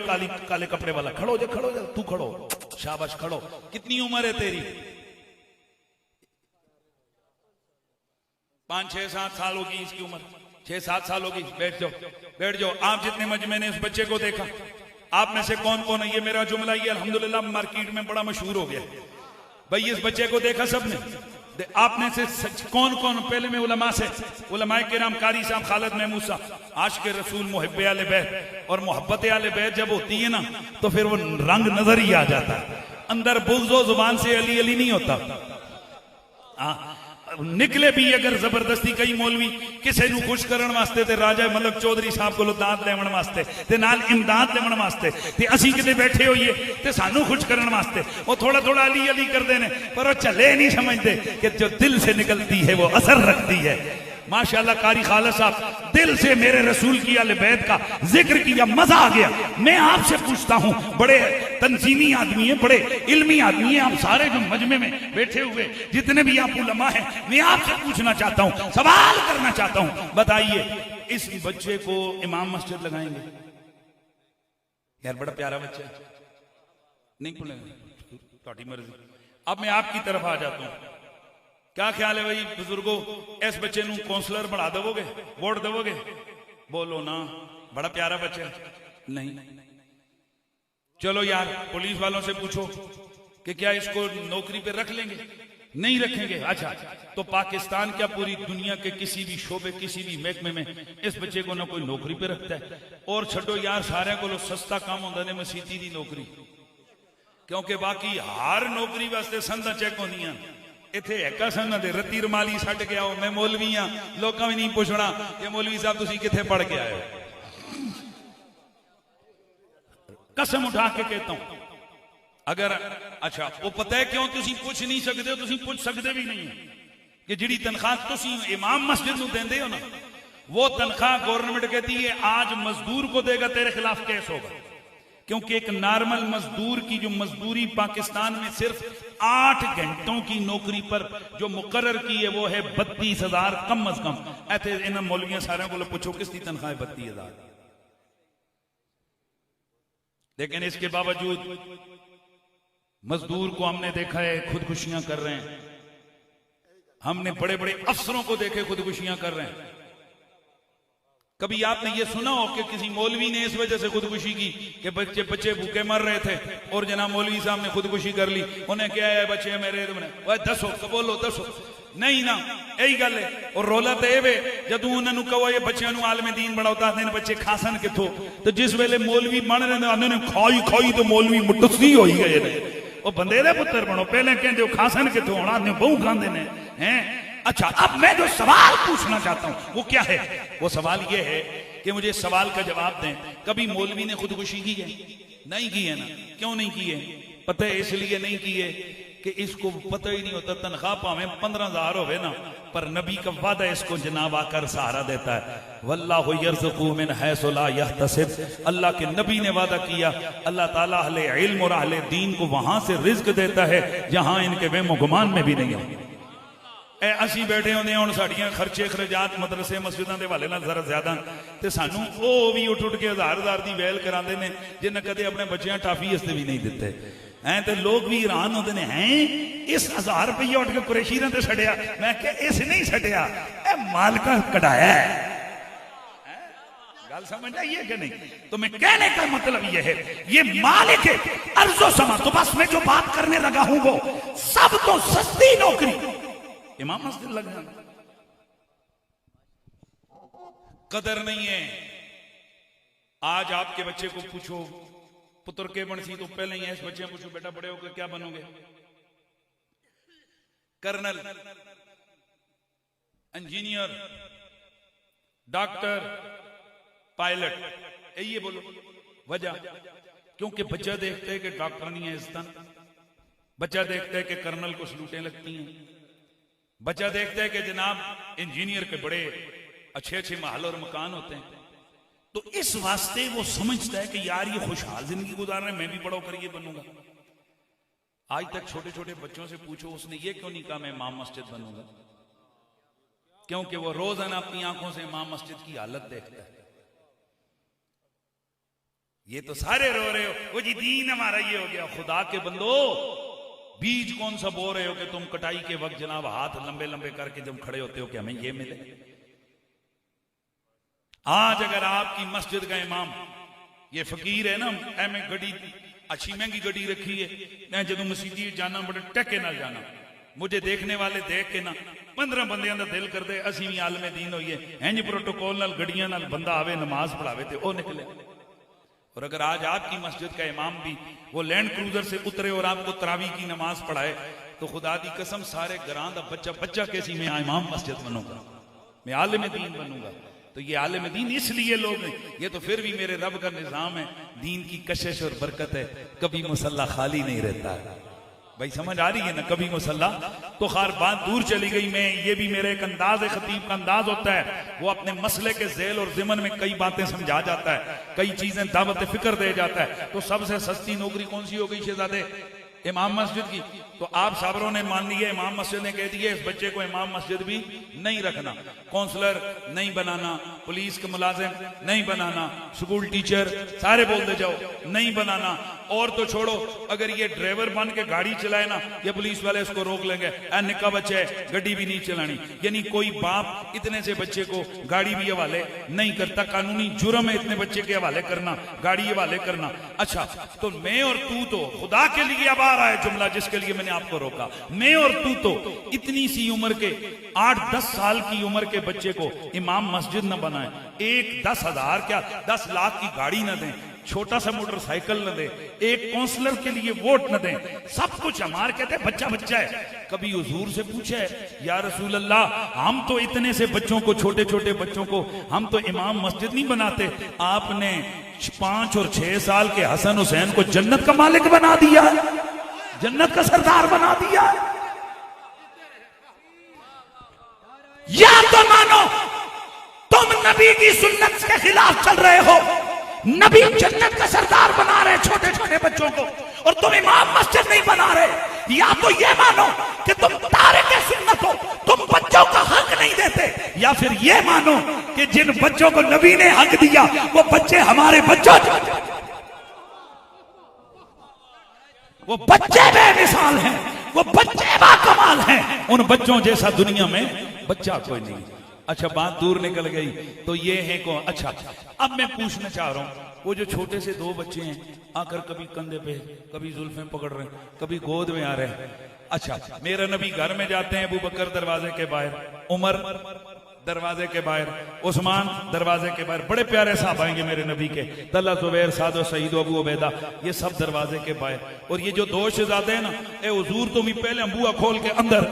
C: काले कपड़े वाला, खड़ो हो जाओ, तू खड़ो, शाबाश खड़ो। कितनी उम्र है तेरी? 5-6-7 साल होगी इसकी उम्र, 6-7 साल होगी। बैठ जाओ, बैठ जाओ। आप जितने मजमे ने इस बच्चे को देखा, आप में से कौन कौन है, ये मेरा जुमला ये अल्हम्दुलिल्लाह मार्केट में बड़ा मशहूर हो गया भाई, इस बच्चे को देखा सबने। आपने से कौन कौन, पहले में उलमा से, उलमाए किराम, कारी साहब, खालिद महमूद साहब, आशिक़ रसूल, मुहिब्बे आले बैत। और मोहब्बत आले बैत जब होती है ना तो फिर वो रंग नजर ही आ जाता है, अंदर बुग़्ज़ो जुबान से अली अली नहीं होता। निकले भी अगर जबरदस्ती कई मौलवी किसी ਨੂੰ खुश ਕਰਨ ਵਾਸਤੇ ਤੇ ਰਾਜਾ ਮਲਕ ਚੌਧਰੀ ਸਾਹਿਬ ਕੋਲੋਂ ਦਾਤ ਲੈਣ ਵਾਸਤੇ ਤੇ ਨਾਲ ਇਮਦਾਦ ਲੈਣ ਵਾਸਤੇ ਤੇ ਅਸੀਂ ਕਿਤੇ ਬੈਠੇ ਹੋਈਏ ਤੇ ਸਾਨੂੰ खुश ਕਰਨ ਵਾਸਤੇ ਉਹ ਥੋੜਾ ਥੋੜਾ ਅਲੀ ਅਲੀ ਕਰਦੇ ਨੇ, ਪਰ ਉਹ ਚੱਲੇ नहीं समझते कि जो दिल से निकलती है वो असर रखती है। माशाल्लाह कारी खालिद साहब दिल से मेरे रसूल की आले बैत का जिक्र किया, मजा आ गया। मैं आपसे पूछता हूं, बड़े तंजीमी आदमी है, बड़े इल्मी आदमी है, आप सारे जो मजमे में बैठे हुए जितने भी आप उलमा हैं, मैं आपसे पूछना चाहता हूं, सवाल करना चाहता हूं, बताइए इस बच्चे को इमाम मस्जिद लगाएंगे? यार बड़ा प्यारा बच्चा है, नहीं खुलेंगे, थोड़ी मर्जी। अब मैं आपकी तरफ आ जाता हूं, क्या ख्याल है भाई बुजुर्गो, इस बच्चे नू कौंसलर बना दोगे, वोट दोगे? बोलो ना, बड़ा प्यारा बच्चा है। नहीं, चलो यार पुलिस वालों से पूछो कि क्या इसको नौकरी पे रख लेंगे? नहीं रखेंगे। अच्छा, तो पाकिस्तान क्या पूरी दुनिया के किसी भी शोबे, किसी भी महकमे में इस बच्चे को ना कोई नौकरी पे रखता है? और छो यार, सारे को सस्ता काम होता है मसीती दी नौकरी, क्योंकि बाकी हर नौकरी वास्ते संधा चेक होंदियां। इत्थे हैका सन दे रत्ती रमाली छड्ड के आओ, मैं मौलवी हाँ, लोकां भी नहीं पुछना कि मौलवी साहब तुसीं कित्थे पढ़ के आए हो। कसम उठा के कहता हूं, अगर अच्छा वो पता है क्यों तुसीं पूछ नहीं सकते हो? तुसीं पूछ सकते भी नहीं कि जिहड़ी तनख्वाह तुसीं इमाम मस्जिद नूं देंदे हो ना, वो तनख्वाह गवर्नमेंट कहती है आज मजदूर को देगा तेरे खिलाफ केस होगा। क्योंकि एक नॉर्मल मजदूर की जो मजदूरी पाकिस्तान में सिर्फ 8 घंटों की नौकरी पर जो मुकर्रर की है वो है 32,000 कम अज कम। ऐसे इन मौलवियों सारे को पूछो किसकी तनख्वाह है? 32,000। लेकिन इसके बावजूद मजदूर को हमने देखा है खुदकुशियां कर रहे हैं, हमने बड़े बड़े अफसरों को देखे खुदकुशियां कर रहे हैं। कभी आपने ये सुना हो कि किसी मौलवी ने इस वजह से खुदकुशी की कि बच्चे भूखे मर रहे थे और जनाब मौलवी साहब ने खुदकुशी कर ली, उन्हें क्या है बच्चे मेरे दसो बोलो दसो? नहीं ना, यही गल है। और रौला तो यह वे जदों उन्होंने कहो ये बच्चों को आलमे दीन बढ़ाओ, दसते हैं बच्चे खासन कितों, तो जिस वेले मौलवी बन रहे उन्होंने खाई खाई तो मौलवी मुटसी हो गए ने। वो बंदे दे पुत्र बनो, पहले कहते हो खासन कितों, होना बहु खाते हैं। अच्छा, अब मैं जो सवाल पूछना चाहता हूं वो क्या है? वो सवाल ये है कि मुझे सवाल का जवाब दें, कभी मौलवी ने खुदकुशी की है? नहीं की है ना। क्यों नहीं की है? पता है इसलिए नहीं की है कि इसको पता ही नहीं होता तनख्वाह पावें 15,000 होवे ना, पर नबी का वादा इसको जनाब आकर सहारा देता है। वल्लाहु यर्ज़ुक़ु मिन हैसु ला यहतसिब, अल्लाह के नबी ने वादा किया, अल्लाह ताला अहले इल्म और अहले दीन को वहां से रिज़्क देता है जहां इनके वहम गुमान में भी नहीं है। असी बैठे होंगे हुण साड़ियां खर्चे खर्चात मदरसे मस्जिदां दे हवाले नाल जरा ज्यादा, ते सानू ओ भी उठ के 1000 दी वैल करांदे ने जिन्हें कदे अपने बच्चों टाफी इसते भी नहीं दिते हैं। तो लोग भी हैरान होते हैं, इस 1000 रुपया उठ के कुरैशी ने छड़िया। मैं क्या इस नहीं छड़िया, मालका कढ़ाया है। गल समझ आई है कि नहीं? तो मैं कहने का मतलब यह है, ये मालिक है अर्ज़ो समा। तो बस मैं जो बात करने लगा हूं वो सब तो सस्ती नौकरी इमाम मस्जिद लग जाना, कदर नहीं है। आज आपके बच्चे को पूछो पुत्र के बनसी, तो पहले ही इस बच्चे पूछो बेटा बड़े होकर क्या बनोगे? कर्नल, इंजीनियर, डॉक्टर, पायलट, ये बोलो। वजह क्योंकि बच्चा देखते है कि डॉक्टर नहीं है इज्जत, बच्चा देखता है कि कर्नल को सलूटें लगती हैं, बच्चा देखता है कि जनाब इंजीनियर के बड़े अच्छे अच्छे महल और मकान होते हैं। तो इस वास्ते वो समझता है कि यार ये खुशहाल जिंदगी गुजार रहे, मैं भी बड़ा होकर ये बनूंगा। आज तक छोटे छोटे बच्चों से पूछो, उसने ये क्यों नहीं कहा मैं इमाम मस्जिद बनूंगा? क्योंकि वो रोजाना अपनी आंखों से इमाम मस्जिद की हालत देखता है। ये तो सारे रो रहे हो, वो जी दीन हमारा ये हो गया। खुदा के बंदो, बीज कौन सा बो रहे हो कि तुम कटाई के वक्त जनाब हाथ लंबे लंबे करके जब खड़े होते हो कि हमें ये मिले। आज अगर आपकी मस्जिद का इमाम ये फकीर है ना, एम गड्डी अच्छी महंगी गड्डी रखी है, मैं जदों मसीदी जाना बड़े टके नाल जाना, मुझे देखने वाले देख के ना 15 बंदियां दा दिल करदे असीं भी आलमे दीन होइए, इंज प्रोटोकॉल नाल गड्डियां नाल बंदा आवे नमाज पढ़ावे ते ओ निकले। और अगर आज आपकी मस्जिद का इमाम भी वो लैंड क्रूजर से उतरे और आपको तरावी की नमाज पढ़ाए, तो खुदा दी कसम सारे घरां दा बच्चा बच्चा कैसी मैं इमाम मस्जिद बनूंगा, मैं आलिम दीन बनूंगा। तो ये आलिम दीन इसलिए लोग हैं, ये तो फिर भी मेरे रब का निजाम है, दीन की कशिश और बरकत है, कभी मुसल्ला खाली नहीं रहता है। भाई समझ आ रही है ना, कभी मुसल्ला। तो खार बात दूर चली गई। मैं ये भी मेरे एक अंदाज है, खतीब का अंदाज होता है, वो अपने मसले के झेल और जिमन में कई बातें समझा जाता है, कई चीजें दावत फिक्र दे जाता है। तो सबसे सस्ती नौकरी कौन सी हो गई शहजादे? इमाम मस्जिद की। तो आप साबरों ने मान लिया, इमाम मस्जिद ने कह दिया इस बच्चे को इमाम मस्जिद भी नहीं रखना, काउंसलर नहीं बनाना, पुलिस के मुलाजिम नहीं बनाना, स्कूल टीचर सारे बोलते जाओ नहीं बनाना। और तो छोड़ो, अगर ये ड्राइवर बन के गाड़ी चलाए ना, ये पुलिस वाले इसको रोक लेंगे, निक्का बच्चा है गड्डी भी नहीं चलानी। यानी कोई बाप इतने से बच्चे को गाड़ी भी हवाले नहीं करता, कानूनी जुर्म है इतने बच्चे के हवाले करना, गाड़ी हवाले करना। अच्छा, तो मैं और तू तो खुदा के लिए अब आ रहा है जुमला जिसके लिए मैंने आपको रोका, मैं और तू तो इतनी सी उम्र के 8-10 साल की उम्र के बच्चे को इमाम मस्जिद न बनाए, एक 10,000 क्या 10 लाख की गाड़ी न दें, छोटा सा मोटरसाइकिल न दे, एक काउंसलर के लिए वोट न दें, सब कुछ हमारे कहते हैं बच्चा बच्चा है। कभी हुजूर से पूछे या रसूल अल्लाह, हम तो इतने से बच्चों को, छोटे छोटे बच्चों को हम तो इमाम मस्जिद नहीं बनाते, आपने 5 और 6 साल के हसन हुसैन को जन्नत का मालिक बना दिया, जन्नत का सरदार बना दिया। या तो मानो तुम नबी की सुन्नत के खिलाफ चल रहे हो, नबी जन्नत का सरदार बना रहे छोटे छोटे बच्चों को, और तुम इमाम मस्जिद नहीं बना रहे। या तो ये मानो कि तुम तारिक सुन्नत हो, तुम बच्चों का हक नहीं देते, या फिर ये मानो कि जिन बच्चों को नबी ने हक दिया वो बच्चे हमारे बच्चों, वो बच्चे बेमिसाल हैं, वो बच्चे बाकमाल हैं, उन बच्चों जैसा दुनिया में बच्चा कोई नहीं। अच्छा, बात दूर निकल गई। तो ये है कौन? अच्छा, अब मैं पूछना चाह रहा हूं, वो जो छोटे से 2 बच्चे हैं आकर कभी कंधे पे, कभी जुल्फें पकड़ रहे हैं, कभी गोद में आ रहे हैं। अच्छा, मेरा नबी घर में जाते हैं, अबू बकर दरवाजे के बाहर, उमर दरवाजे के बाहर, उस्मान दरवाजे के बाहर, बड़े प्यारे साहब आएंगे मेरे नबी के, तल्ला जुबैर, सादो, सईद, अबू उबैदा, ये सब दरवाजे के बाहर। और ये जो 2 शहजादे हैं ना, ए हुजूर तुम ही पहले बुआ खोल के अंदर,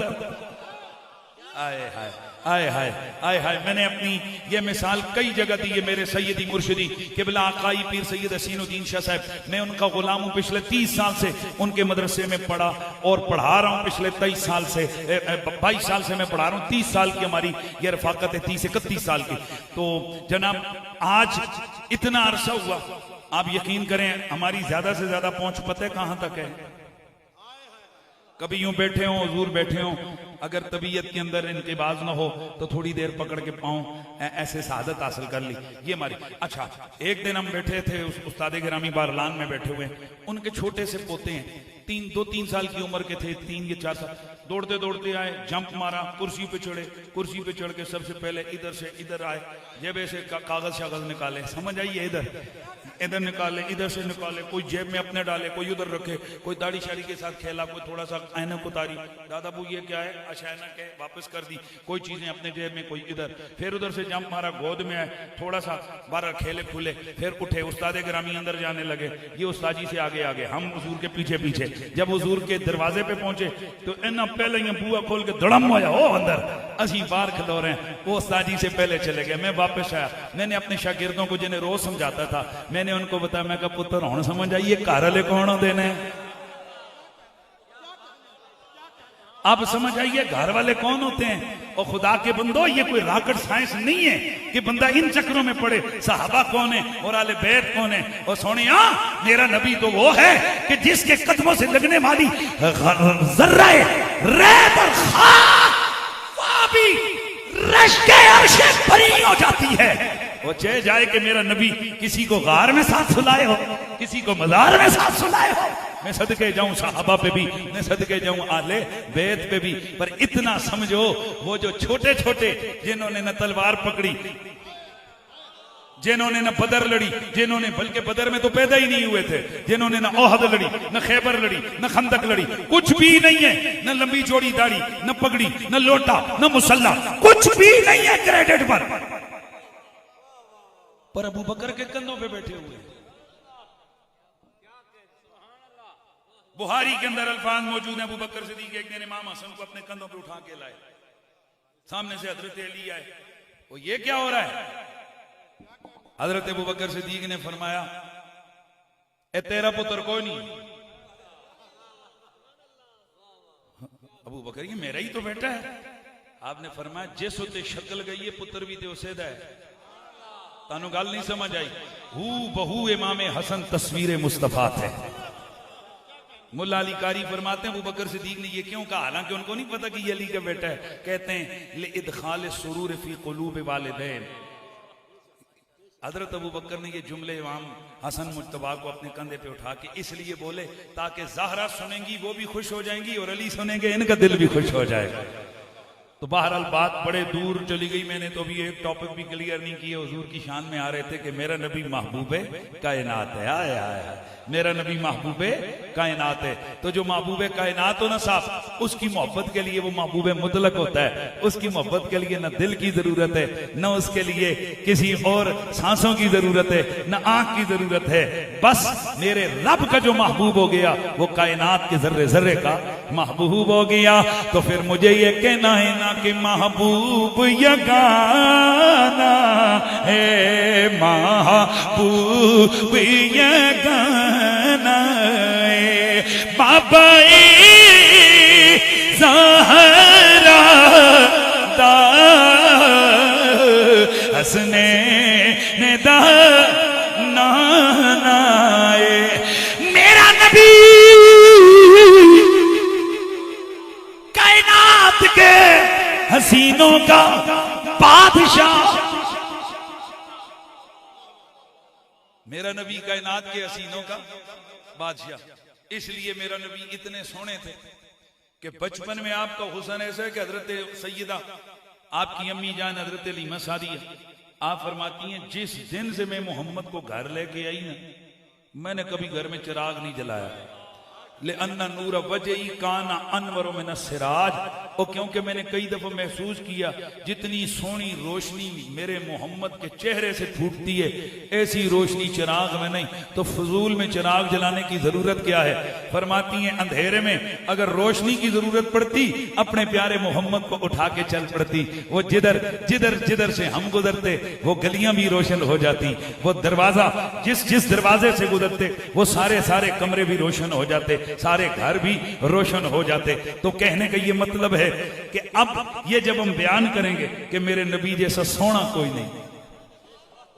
C: आए हाय आए हाय आए हाय। मैंने अपनी ये मिसाल कई जगह दी है। मेरे सैयदी मुर्शिदी किबला आकाई पीर सैयद हसीनुद्दीन शाह साहब, मैं उनका गुलाम हूं। पिछले 30 साल से उनके मदरसे में पढ़ा और पढ़ा रहा हूं। पिछले 23 साल से 22 साल से मैं पढ़ा रहा हूं। 30 साल की हमारी ये रफाकत है, 30-31 साल की। तो जनाब आज इतना अरसा हुआ, आप यकीन करें हमारी ज्यादा से ज्यादा पहुंच पता है कहां तक है? कभी यूं बैठे हो, हुजूर बैठे हो, अगर तबीयत के अंदर इनक़िबाज़ ना हो तो थोड़ी देर पकड़ के पाऊं ऐसे शहादत हासिल कर ली, ये हमारी। अच्छा, एक दिन हम बैठे थे उस्ताद गिरामी बारलान में बैठे हुए, उनके छोटे से पोते हैं, 2-3 साल की उम्र के थे, 3 या 4 साल। दौड़ते दौड़ते आए, जंप मारा, कुर्सी पे चढ़े, कुर्सी पे चढ़ के सबसे पहले इधर से इधर आए, जेब से कागज शागज निकाले, समझ आइए, इधर निकाले, इधर से निकाले, कोई जेब में अपने डाले, कोई उधर रखे, कोई दाढ़ी शाड़ी के साथ खेला, कोई थोड़ा सा ऐनक उतारी, दादा बू ये क्या है, अच्छा ऐनक है, वापस कर दी, कोई चीजें अपने जेब में, कोई इधर, फिर उधर से जंप मारा, गोद में आए, थोड़ा सा बारह खेले खुले, फिर उठे, उस्ताद गिरामी अंदर जाने लगे, ये उस्ताद जी से आगे आगे, हम हुजूर के पीछे पीछे। जब हुजूर के दरवाजे पे पहुंचे तो इन्ना पहले ही बुआ खोल के धड़म होया हो अंदर, असी बाहर खलो रहे हैं, वो उस्ताद जी से पहले चले गए। मैं वापस आया, मैंने अपने शागिर्दों को जिन्हें रोज समझाता था, मैंने उनको बताया, मैं कहा पुत्र हुण समझ आइए घर वाले कौन देने, अब समझ आइए घर वाले कौन होते हैं। और खुदा के बंदो, ये कोई रॉकेट साइंस नहीं है कि बंदा इन चक्रों में पड़े। सहाबा कौन है और आले बैत कौन है। और सोनिया, मेरा नबी तो वो है कि जिसके कदमों से लगने वाली जर्रा रेत और खाक वहां भी रश्के अर्शे भरी हो जाती है। वो चाहे जाए कि मेरा नबी किसी को गार में साथ सुलाए हो, किसी को मजार में साथ सुलाए हो, मैं सदके जाऊं सहाबा पे भी, मैं सदके जाऊं आले बैत पे भी। पर इतना समझो, वो जो छोटे छोटे जिन्होंने न तलवार पकड़ी, जिन्होंने न बदर लड़ी, जिन्होंने, बल्कि बदर में तो पैदा ही नहीं हुए थे, जिन्होंने न ओहद लड़ी, न खैबर लड़ी, न खंदक लड़ी, कुछ भी नहीं है, न लंबी चौड़ी दाढ़ी, न पगड़ी, न लोटा, न मुसल्ला, कुछ भी नहीं है क्रेडिट पर अबू बकर के कंधों पे बैठे हुए। बुहारी के अंदर अल्फाज मौजूद है, अबू बकर सिद्दीक एक दिन इमाम हसन को अपने कंधों पे उठा के लाए, सामने से हजरत अली आए, वो ये क्या हो रहा है। हजरत अबू बकर सिद्दीक ने फरमाया, ए तेरा पुत्र कोई नहीं। अबू बकर, ये मेरा ही तो बेटा है। आपने फरमाया, जिस उते शक्ल गई है पुत्र भी ते उसे दा है। तानू गल नहीं समझ आई। हू बहू इमाम हसन तस्वीर मुस्तफा थे। मुल्ला अली कारी फरमाते हैं, अबू बकर सिद्दीक ने ये क्यों कहा, हालांकि उनको नहीं पता कि ये अली का बेटा है। कहते हैं, ले इदखाल सुरूर फी कुलूब वालिदैन। हजरत अबू बकर ने ये जुमले इमाम हसन मुज्तबा को अपने कंधे पे उठा के इसलिए बोले ताकि ज़हरा सुनेंगी वो भी खुश हो जाएंगी और अली सुनेंगे इनका दिल भी खुश हो जाएगा। तो बहरहाल बात बड़े दूर चली गई। मैंने तो अभी एक टॉपिक भी क्लियर नहीं किया। हुजूर की शान में आ रहे थे कि मेरा नबी महबूबे कायनात है। आए आए, मेरा नबी महबूबे कायनात है। तो जो महबूबे कायनात हो ना साहब, उसकी मोहब्बत के लिए वो महबूबे मुतलक होता है। उसकी मोहब्बत के लिए न दिल की जरूरत है, न उसके लिए किसी और सांसों की जरूरत है, न आंख की जरूरत है। बस मेरे रब का जो महबूब हो गया वो कायनात के जर्रे जर्रे का महबूब हो गया। तो फिर मुझे ये कहना है ना कि महबूब यगाना है, महबूब यगाना है, बाबा ज़हरा दा हसने ने दा नाना है। मेरा नबी कायनात के हसीनों का बादशाह, मेरा नबी कायनात के हसीनों का बादशाह। इसलिए मेरा नबी इतने सोने थे कि बचपन में आपका हुस्न ऐसा है कि हजरत सैयदा आपकी अम्मी जान हजरत अलीमा सादिया आप फरमाती हैं, जिस दिन से मैं मोहम्मद को घर लेके आई ना, मैंने कभी घर में चिराग नहीं जलाया। ले अन्ना नूर वजही काना अनवर मिन सिराज। और क्योंकि मैंने कई दफा महसूस किया जितनी सोहनी रोशनी मेरे मोहम्मद के चेहरे से फूटती है ऐसी रोशनी चिराग में नहीं, तो फजूल में चिराग जलाने की जरूरत क्या है। फरमाती हैं अंधेरे में अगर रोशनी की जरूरत पड़ती अपने प्यारे मोहम्मद को उठा के चल पड़ती। वो जिधर जिधर जिधर से हम गुजरते वो गलियां भी रोशन हो जाती, वो दरवाजा जिस जिस दरवाजे से गुजरते वो सारे सारे कमरे भी रोशन हो जाते, सारे घर भी रोशन हो जाते। तो कहने का ये मतलब है कि अब ये जब हम बयान करेंगे कि मेरे नबी जैसा सोना कोई नहीं,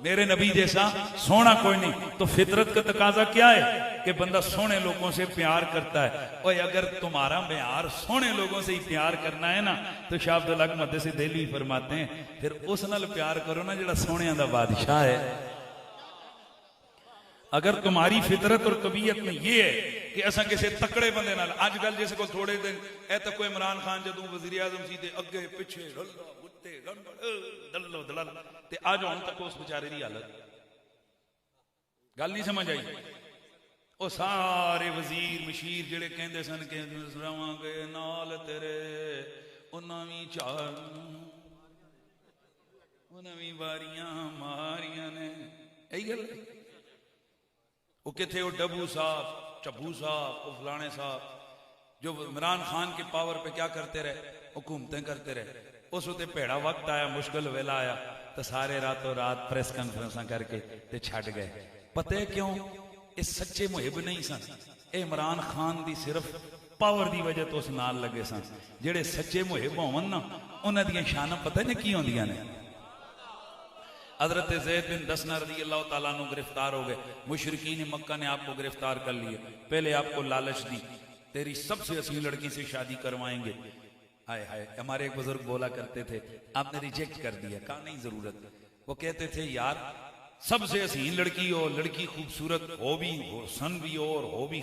C: मेरे नबी जैसा सोना कोई नहीं, तो फितरत का तकाजा क्या है कि बंदा सोने लोगों से प्यार करता है। और अगर तुम्हारा प्यार सोने लोगों से ही प्यार करना है ना, तो शाह अब्दुल हक मुहद्दिस दिल्ली फरमाते हैं फिर उस नाल प्यार करो ना जिहड़ा सोने दा बादशाह है। अगर तुम्हारी फितरत और तबीयत में ये है कि असा किसी तकड़े बंदे नाल अजकल जिस को थोड़े दिन ए तक इमरान खान जदों वजीर आजम सी ते अगे पिछे रल्ला गुट्टे गड़बड़ दल्लो दलाल ते आज हुण तक उस बेचारे दी हालत गल नहीं समझ आई। ਉਹ सारे वजीर मशीर ਜਿਹੜੇ ਕਹਿੰਦੇ ਸਨ ਕਿ ਰਵਾਂਗੇ ਨਾਲ ਤੇਰੇ ਉਹਨਾਂ ਵੀ ਚਾਰ ਉਹਨਾਂ ਵੀ ਵਾਰੀਆਂ ਮਾਰੀਆਂ ਨੇ ਇਹੀ ਗੱਲ। वो किथे वो डब्बू साहब चब्बू साहब वो फलाने साहब जो इमरान खान के पावर पे क्या करते रहे, हुकूमतें करते रहे। उस उत्ते भेड़ा वक्त आया, मुश्किल वेला आया तो सारे रातों रात प्रेस कॉन्फ्रेंस करके ते छड़ गए। पता है क्यों? ये सच्चे मुहिब नहीं सन, ये इमरान खान दी सिर्फ पावर दी वजह तो उस नाल लगे सन। जेड़े सच्चे मुहिब होवन ना उन्हां दी शान पता नहीं की होंदियां ने। हजरत ज़ैद बिन दसना रज़ी अल्लाह ताला अन्हु गिरफ्तार हो गए। मुशरिकीन मक्का ने आपको गिरफ्तार कर लिए, पहले आपको लालच दी तेरी सबसे हसीन लड़की से शादी करवाएंगे। हाय हाय, हमारे एक बुजुर्ग बोला करते थे आपने रिजेक्ट कर दिया, कहा नहीं जरूरत। वो कहते थे यार सबसे हसीन लड़की हो, लड़की खूबसूरत हो भी हो, सन भी हो और हो भी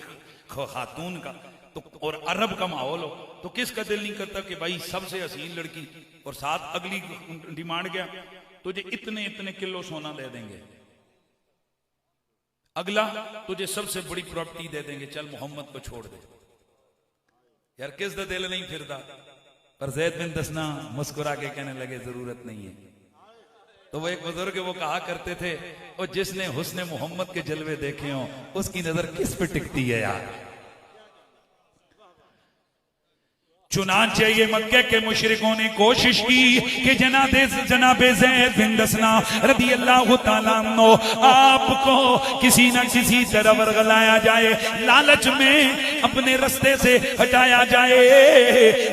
C: खातून का तो और अरब का माहौल हो, तो किसका दिल नहीं करता कि भाई सबसे हसीन लड़की। और साथ अगली डिमांड क्या, तुझे इतने इतने किलो सोना दे देंगे, अगला तुझे सबसे बड़ी प्रॉपर्टी दे देंगे, चल मोहम्मद को छोड़ दे। यार किस दा दिल नहीं फिरता। पर ज़ैद बिन दसना मुस्कुरा के कहने लगे जरूरत नहीं है। तो वो एक बुजुर्ग वो कहा करते थे और जिसने हुस्ने मोहम्मद के जलवे देखे हो उसकी नजर किस पे टिकती है यार। चुनांचे ये मक्के के मुशरिकों ने कोशिश की कि जनाबे ज़ैद बिन दसना रज़ी अल्लाह ताला अन्हु आपको किसी न किसी तरह वरगलाया जाए, लालच में अपने रास्ते से हटाया जाए।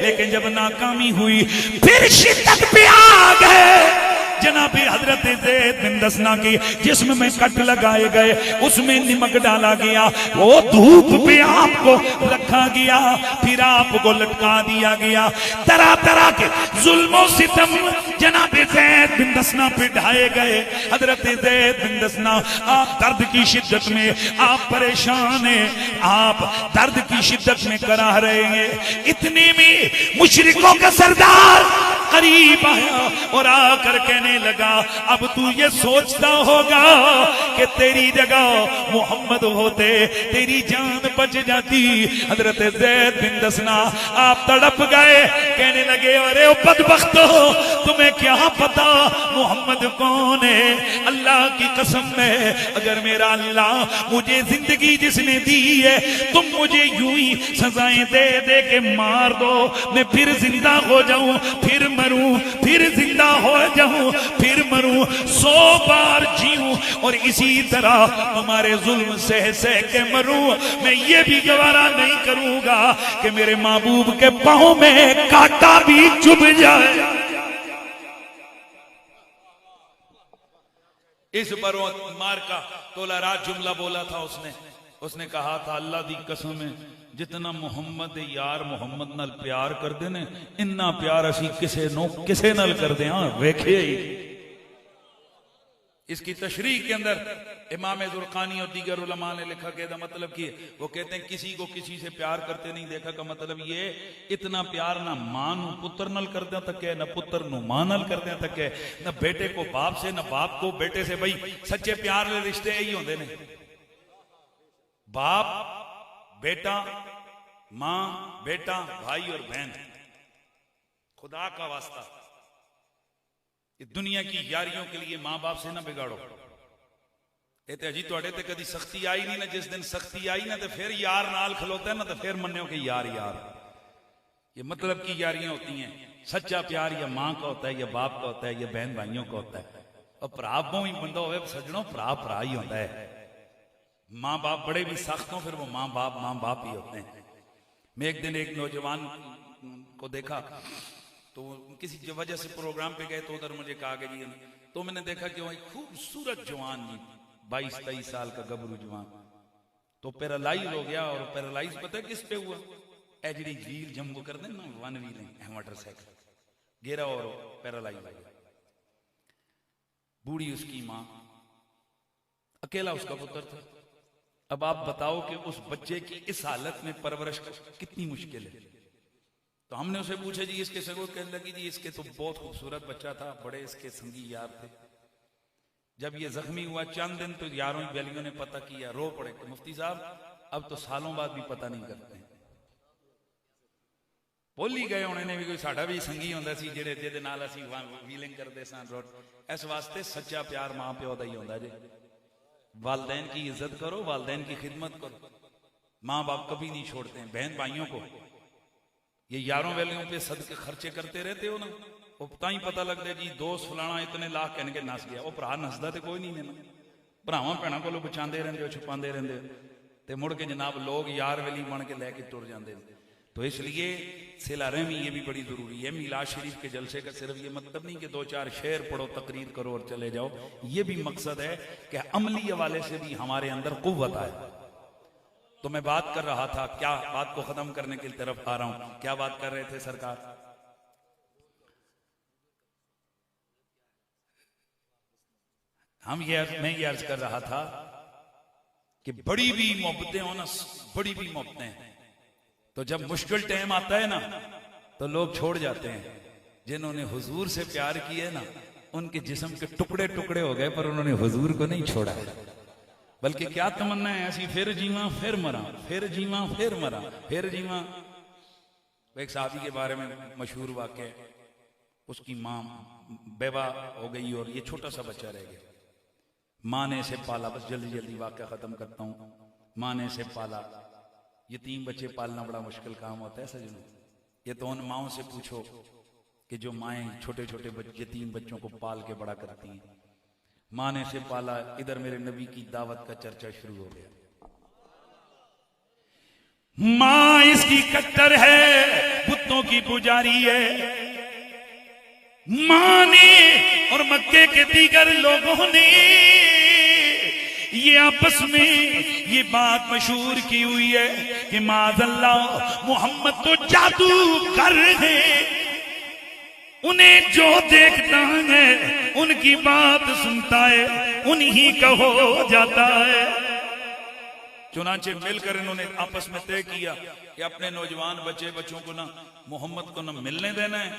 C: लेकिन जब नाकामी हुई फिर शिद्दत पे आ गए। जनाबे हजरत ज़ैद बिन दसना की जिस्म में कट लगाए गए, उसमें नमक डाला गया, वो धूप पे आपको रखा गया, फिर आपको लटका दिया गया। तरह तरह के जुल्मों सितम जनाबे ज़ैद बिन दसना पे ढाए गए। हजरत ज़ैद बिन दसना आप दर्द की शिद्दत में आप परेशान हैं, आप दर्द की शिद्दत में कराह रहे हैं। इतने में मुशरिकों का सरदार करीब आया और आकर कहने लगा अब तू ये सोचता होगा कि तेरी जगह मोहम्मद होते तेरी जान बच जाती। हजरत ज़ैद बिन दसना आप तड़प गए, कहने लगे अरे ओ बदबख्तो तुम्हें क्या पता मोहम्मद कौन है। अल्लाह की कसम है अगर मेरा अल्लाह मुझे जिंदगी जिसने दी है तुम मुझे यूं ही सजाएं दे दे के मार दो, मैं फिर जिंदा हो जाऊं, फिर मरूं, फिर जिंदा हो जाऊं, फिर मरूं, 100 बार जीऊं और इसी तरह हमारे जुल्म सह सह के मरूं। मैं ये भी गवारा नहीं करूंगा कि मेरे महबूब के पांव में कांटा भी चुभ जाए। इस पर मार का तोला रात जुमला बोला था उसने कहा था अल्लाह दी कसम है जितना मोहम्मद यार मोहम्मद नाल प्यार कर दे ने इन्ना प्यार असी किसे नाल कर दे। हाँ वेखे ही इसकी तशरीह के अंदर इमाम ज़ुरक़ानी और दीगर उलमा ने लिखा कि मतलब कि वो कहते हैं किसी को किसी से प्यार करते नहीं देखा का मतलब ये इतना प्यार ना मां नू पुत्र नाल कर दे तक है, ना पुत्र नू मां नाल कर दे तक है, ना बेटे को बाप से, ना बाप को बेटे से। भाई सच्चे प्यार के रिश्ते यही होंगे ने, बाप बेटा, मां, बेटा, भाई और बहन, खुदा का वास्ता ये दुनिया की यारियों के लिए मां बाप से ना बिगाड़ो। ये तो अजी थोड़े ते कदी सख्ती आई नहीं ना, जिस दिन सख्ती आई ना तो फिर यार नाल खलोता है ना, तो फिर मन्नो कि यार यार। ये मतलब की यारियां होती हैं। सच्चा प्यार या मां का होता है, या बाप का होता है, या बहन भाइयों का होता है। और भरा बहु ही बंदा हो सजनों, भरा भरा ही होता है। माँ बाप बड़े भी सख्त हों फिर वो माँ बाप ही होते हैं। मैं एक दिन एक नौजवान को देखा, तो किसी वजह से प्रोग्राम पे गए, तो उधर मुझे कहा कि जी, तो मैंने देखा कि वही खूबसूरत जवान जी, 22-23 साल का गबरू जवान, तो पैरालाइज हो गया। और पैरालाइज पता है किस पे हुआ? एजड़ी व्हील जम्बू कर देना, 1 व्हील मोटरसाइकिल गिरा और पैरालाइज हो गया। बूढ़ी उसकी माँ, अकेला उसका पुत्र था। अब आप बताओ कि उस बच्चे की इस हालत में परवरिश कितनी मुश्किल है। तो हमने उसे पूछा, जी इसके सगों, कहने लगी जी इसके तो बहुत खूबसूरत बच्चा था, बड़े इसके संगी यार थे। जब ये जख्मी हुआ चंद दिन, तो यारों बेलियों ने पता किया, रो पड़े कि मुफ्ती साहब अब तो सालों बाद भी पता नहीं करते। भुल ही गए उन्होंने भी कोई साडा भी संगी होंदा सी जेड़े जेदे नाल असीं व्हीलिंग करदे सन रोड। इस वास्ते सच्चा प्यार मां प्यो दा ही होंदा जी। वालदैन की इज्जत करो, वालदैन की खिदमत करो। माँ बाप कभी नहीं छोड़ते हैं। बहन भाइयों को ये यारों वेलियों पे सदके खर्चे करते रहते हो ना, वो तां ही पता लगता है जी दोस्त फलाना इतने लाख कहने के नस गया। वो भरा नसदा तो कोई नहीं ना, भरावां भैणां कोलों बचाते रहंदे हो, छुपाते रहंदे हो, ते मुड़ के जनाब लोग यार वेली बन के लैके तुर जाते हैं। तो इसलिए सिला रहमी ये भी बड़ी जरूरी है। मिलाद शरीफ के जलसे का सिर्फ ये मतलब नहीं कि 2-4 शेर पढ़ो, तकरीर करो और चले जाओ। ये भी मकसद है कि अमली हवाले से भी हमारे अंदर कुव्वत आए। तो मैं बात कर रहा था, क्या बात को खत्म करने की तरफ आ रहा हूं, क्या बात कर रहे थे सरकार? मैं ये अर्ज कर रहा था कि बड़ी भी मोहब्बतें हो ना, बड़ी भी मोहब्बतें, तो जब मुश्किल टाइम आता है ना तो लोग छोड़ जाते हैं। जिन्होंने हुजूर से प्यार किया ना, उनके जिस्म के टुकड़े टुकड़े हो गए, पर उन्होंने हुजूर को नहीं छोड़ा। बल्कि क्या तमन्ना है ऐसी, फिर जीवा फिर मरा, फिर जीवा फिर मरा, फिर जीवा। एक साहबी के बारे में मशहूर वाक़या है, उसकी माँ बेवा हो गई और ये छोटा सा बच्चा रह गया। माँ ने इसे पाला, बस जल्दी जल्दी वाक़या खत्म करता हूँ। माँ ने इसे पाला। यतीम बच्चे पालना बड़ा मुश्किल काम होता है सजनों। ये तो उन माओं से पूछो कि जो माएँ छोटे छोटे यतीम बच्चों को पाल के बड़ा करती हैं। माँ ने इसे पाला। इधर मेरे नबी की दावत का चर्चा शुरू हो गया।
A: माँ इसकी कट्टर है, बुतों की पुजारी है। माँ ने और मक्के के दीगर लोगों ने ये आपस में ये बात मशहूर की हुई है कि माज़अल्लाह मोहम्मद तो जादूगर है, उन्हें जो देखता है उनकी बात सुनता है, उन्हीं का हो जाता है।
C: चुनांचे मिलकर इन्होंने आपस में तय किया कि अपने नौजवान बच्चों को ना मोहम्मद को ना मिलने देना है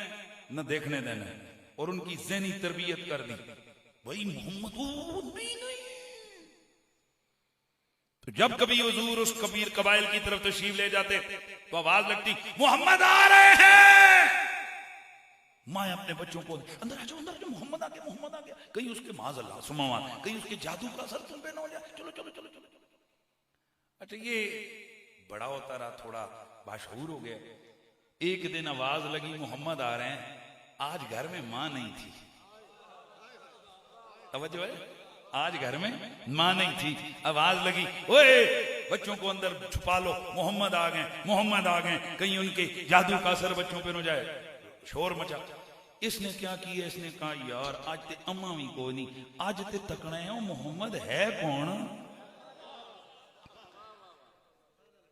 C: न देखने देना है, और उनकी ज़हनी तरबियत कर दी। भाई मोहम्मद नहीं। तो जब कभी हुजूर उस कबीर कबाइल की तरफ तशरीफ ले जाते तो आवाज लगती, मोहम्मद आ रहे हैं। माँ अपने बच्चों को अंदर आ जाओ, अंदर आ जाओ, मोहम्मद आ गया, मोहम्मद आ गया। कहीं उसके माज़अल्लाह सुमावान, कहीं उसके जादू का असर तुम पे न हो जाए। चलो चलो चलो चलो। अच्छा, ये बड़ा होता रहा, थोड़ा बाशऊर हो गया। एक दिन आवाज लगी, मोहम्मद आ रहे हैं। आज घर में माँ नहीं थी। तवज्जो है, आज घर में माँ नहीं थी। आवाज लगी, ओए बच्चों को अंदर छुपा लो, मोहम्मद आ गए, मोहम्मद आ गए। कहीं उनके जादू का असर बच्चों पे न जाए। शोर मचा। इसने क्या किया? इसने कहा, यार आज ते अम्मा भी कोई नहीं, आज ते तकना है मोहम्मद है कौन।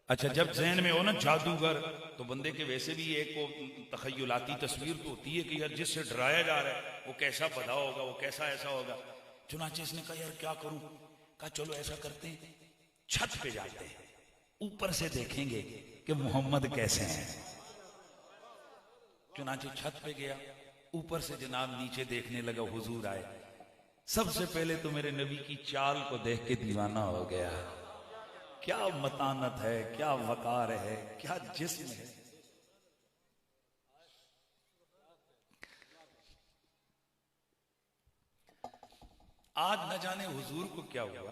C: अच्छा, जब जहन में हो ना जादूगर, तो बंदे के वैसे भी एक को तखय्युलाती तस्वीर तो होती है कि यार जिससे डराया जा रहा है वो कैसा बदा होगा, वो कैसा ऐसा होगा। चुनाचे इसने कहा, यार क्या करूं? कहा चलो ऐसा करते हैं, छत पे जाते हैं, ऊपर से देखेंगे कि मोहम्मद कैसे हैं। चुनाचे छत पे गया, ऊपर से जनाब नीचे देखने लगा, हुजूर आए। सबसे पहले तो मेरे नबी की चाल को देख के दीवाना हो गया। क्या मतानत है, क्या वकार है, क्या जिस्म है। आज न जाने हुजूर को क्या हुआ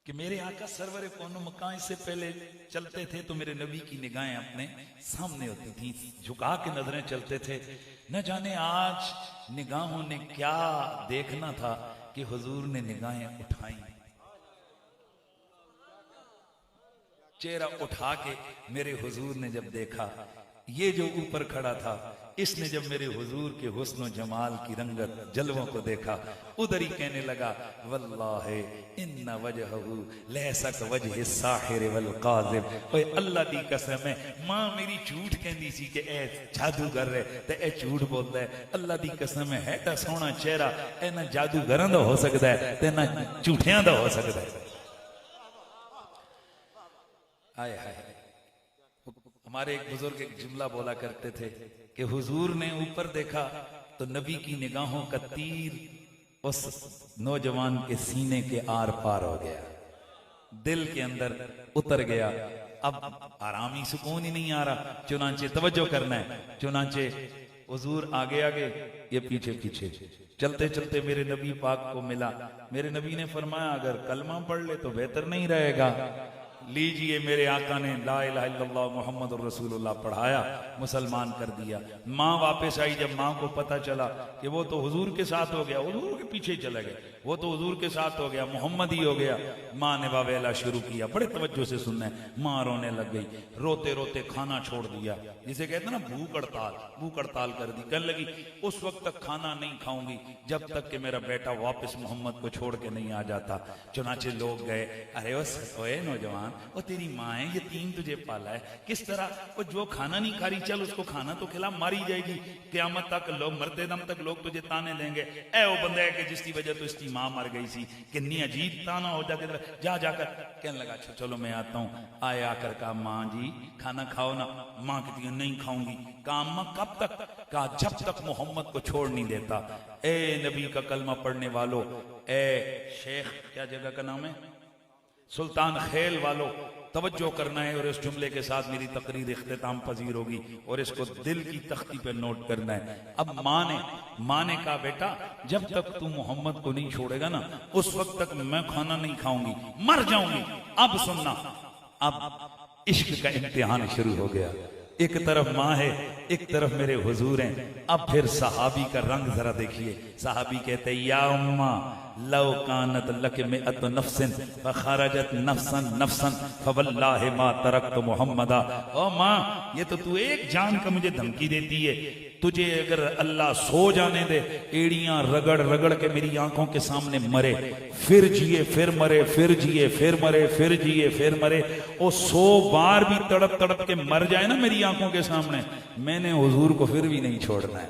C: कि मेरे आका सरवर कौनो मकान से पहले चलते थे तो मेरे नबी की निगाहें अपने सामने होती थी, झुका के नजरें चलते थे। न जाने आज निगाहों ने क्या देखना था कि हुजूर ने निगाहें उठाई, चेहरा उठा के मेरे हुजूर ने जब देखा, ये जो ऊपर खड़ा था इसने जब मेरे हुजूर के हुस्न जमाल की रंगत जलवों को देखा, उधर ही कहने लगा वल्लाहि इन्ना वजहहू लैसा कवजहि साहिर वल काज़िब। ओए अल्लाह दी कसम है, मां मेरी झूठ कहंदी सी कि ए जादूगर है ते ए झूठ बोलदा है। अल्लाह दी कसम है ता सोहना चेहरा ए ना जादूगरां दा हो सकदा है ते ना झूठियां दा हो सकदा है। आए हाय, हमारे एक बुजुर्ग एक जुमला बोला करते थे कि हुजूर ने ऊपर देखा तो नबी की निगाहों का तीर उस नौजवान के सीने के आर पार हो गया, दिल के अंदर उतर गया। अब आरामी सुकून ही नहीं आ रहा, चुनांचे तवज्जो करना है, चुनांचे हुजूर आगे आगे ये पीछे पीछे। चलते चलते मेरे नबी पाक को मिला, मेरे नबी ने फरमाया अगर कलमा पढ़ ले तो बेहतर नहीं रहेगा। लीजिए, मेरे आका ने ला इलाहा इल्लल्लाह मुहम्मदुर रसूलुल्लाह पढ़ाया, मुसलमान कर दिया। माँ वापस आई, जब माँ को पता चला कि वो तो हुजूर के साथ हो गया, हुजूर के पीछे चले गए, वो तो हुजूर के साथ हो गया, मोहम्मद ही हो गया। माँ ने वावेला शुरू किया, बड़े तवज्जो से सुनना है। माँ रोने लग गई, रोते रोते खाना छोड़ दिया, जिसे कहते ना भूख हड़ताल कर दी। कहने लगी उस वक्त तक खाना नहीं खाऊंगी जब तक कि मेरा बेटा वापस मोहम्मद को छोड़ के नहीं आ जाता। चुनाचे लोग गए, अरे ओए नौजवान, वो तेरी माँ है, यतीम तुझे पाला है, किस तरह वो जो खाना नहीं खा रही, चल उसको खाना तो खिला, मारी जाएगी क़यामत तक, लोग मरते दम तक लोग तुझे ताने देंगे, ए वो बंदे के जिसकी वजह तो इसकी माँ मर गई सी, कितनी अजीब ताना हो जाके जा जाकर। कहने लगा चलो मैं आता हूँ। आए आकर कहा माँ जी खाना खाओ ना। माँ कहती है नहीं खाऊंगी। कहा अम्मा कब तक? कहा जब तक मोहम्मद को छोड़ नहीं देता। ए नबी का कलमा पढ़ने वालों, ए शेख क्या जगह का नाम है, सुल्तान खेल वालों, तवज्जो करना है और इस जुमले के साथ मेरी तकरीर इख्तिताम पजीर होगी और इसको दिल की तख्ती पे नोट करना है। अब माँ ने कहा बेटा जब तक तू मोहम्मद को नहीं छोड़ेगा ना उस वक्त तक मैं खाना नहीं खाऊंगी, मर जाऊंगी। अब सुनना, अब इश्क का इम्तिहान शुरू हो गया। एक तरफ माँ है, एक तरफ मेरे हुजूर हैं। अब फिर सहाबी का रंग जरा देखिए। सहाबी कहते या उम्मा लव कानत लक में अत नफ्सिन फखरजत नफ्सन नफ्सन फवल्लाहि मा तरकत मुहम्मदा। ओ माँ, ये तो तू एक जान का मुझे धमकी देती है। तुझे अगर अल्लाह सो जाने दे, एड़ियां रगड़ रगड़ के मेरी आंखों के सामने मरे, फिर जिए फिर मरे, फिर जिए फिर मरे, फिर जिए फिर मरे, और 100 बार भी तड़प तड़प के मर जाए ना मेरी आंखों के सामने, मैंने हुजूर को फिर भी नहीं छोड़ना है,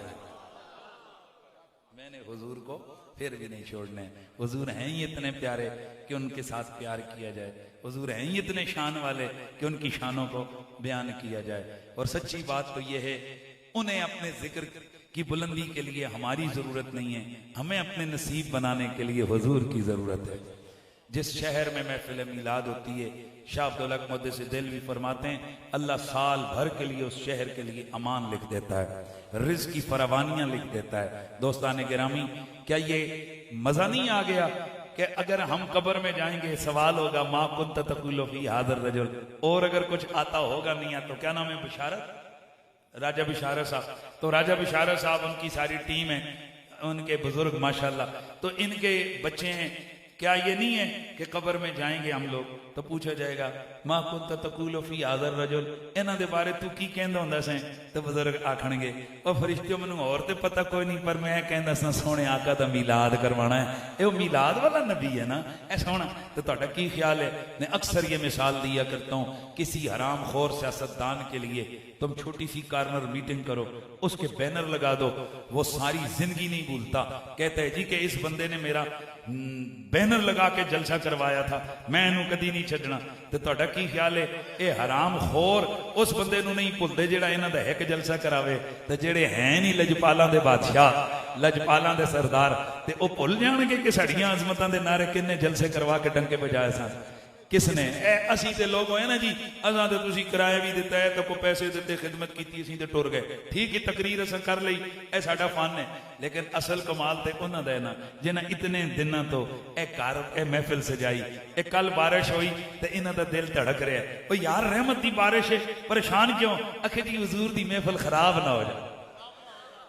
C: मैंने हुजूर को फिर भी नहीं छोड़ना है। हुजूर हैं ही इतने प्यारे कि उनके साथ प्यार किया जाए, हुजूर हैं ही इतने शान वाले कि उनकी शानों को बयान किया जाए। और सच्ची बात तो यह है, उन्हें अपने जिक्र की बुलंदी के लिए हमारी जरूरत नहीं है, हमें अपने नसीब बनाने के लिए हुजूर की जरूरत है। जिस शहर में महफिल मिलाद होती है, शाह अब्दुल हक मुहद्दिस देलवी फरमाते हैं अल्लाह साल भर के लिए उस शहर के लिए अमान लिख देता है, रिज़्क़ की फरावानियां लिख देता है। दोस्तान गिरामी, क्या ये मजा नहीं आ गया कि अगर हम कब्र में जाएंगे सवाल होगा मा कुन्त तक़ूलु फी हाज़ा रजुल, और अगर कुछ आता होगा नहीं आता तो क्या नाम है, बिशारत, राजा बिशारत साहब। तो राजा बिशारत साहब, उनकी सारी टीम है, उनके बुजुर्ग माशाल्लाह, तो इनके बच्चे हैं। क्या ये नहीं है कि कब्र में जाएंगे हम लोग तो पूछा जाएगा मा कुन्त तक़ूलु फी हाज़ा रजुल, इन्हां दे बारे तू की कहंदा हुंदा सी? तो बुजुर्ग आखणगे ओ फरिश्ते मैनूं और ते पता कोई नहीं, पर मैं कहंदा सा सोहणे आका दा मीलाद करवाना है, ये मीलाद वाला नबी है ना, ऐ सोहना। तो तुहाडा की ख्याल है? मैं अक्सर ये मिसाल दिया करता हूँ, किसी हराम खोर सियासतदान के लिए तुम छोटी सी कॉर्नर मीटिंग करो, उसके बैनर लगा दो, वो सारी जिंदगी नहीं भूलता, कहता है जी कि इस बंदे ने मेरा बैनर लगा के जलसा करवाया था, मैं इनू कदी नहीं छड्डना। तो तुहाडा की ख्याल है, ये हराम खोर उस बंदे नू नहीं भुलदे जेड़ा इन्हां दा एक जलसा करावे, ते जेड़े हैं नहीं लजपालां दे बादशाह, लजपालां दे सरदार, ते ओ भुल जाणगे कि साड़ियां अजमतां दे नारे किन्ने जलसे करवा के डंके बजाए सन। किसने असी ते लोग होए ना जी असां ते तुसी किराया भी दिता है तो को पैसे दिते खिदमत की असी ते टुर गए ठीक है तकरीर असां कर लई ए साडा फन है लेकिन असल कमाल ते उन्हां दा है ना जिन्हां इतने दिनों तो ए घर ए महफिल सजाई ए कल बारिश हुई ते इन्हां दा दिल धड़क रहा है ओ यार रहमत दी बारिश है परेशान क्यों आखे जी हुजूर दी महफिल खराब ना हो जाए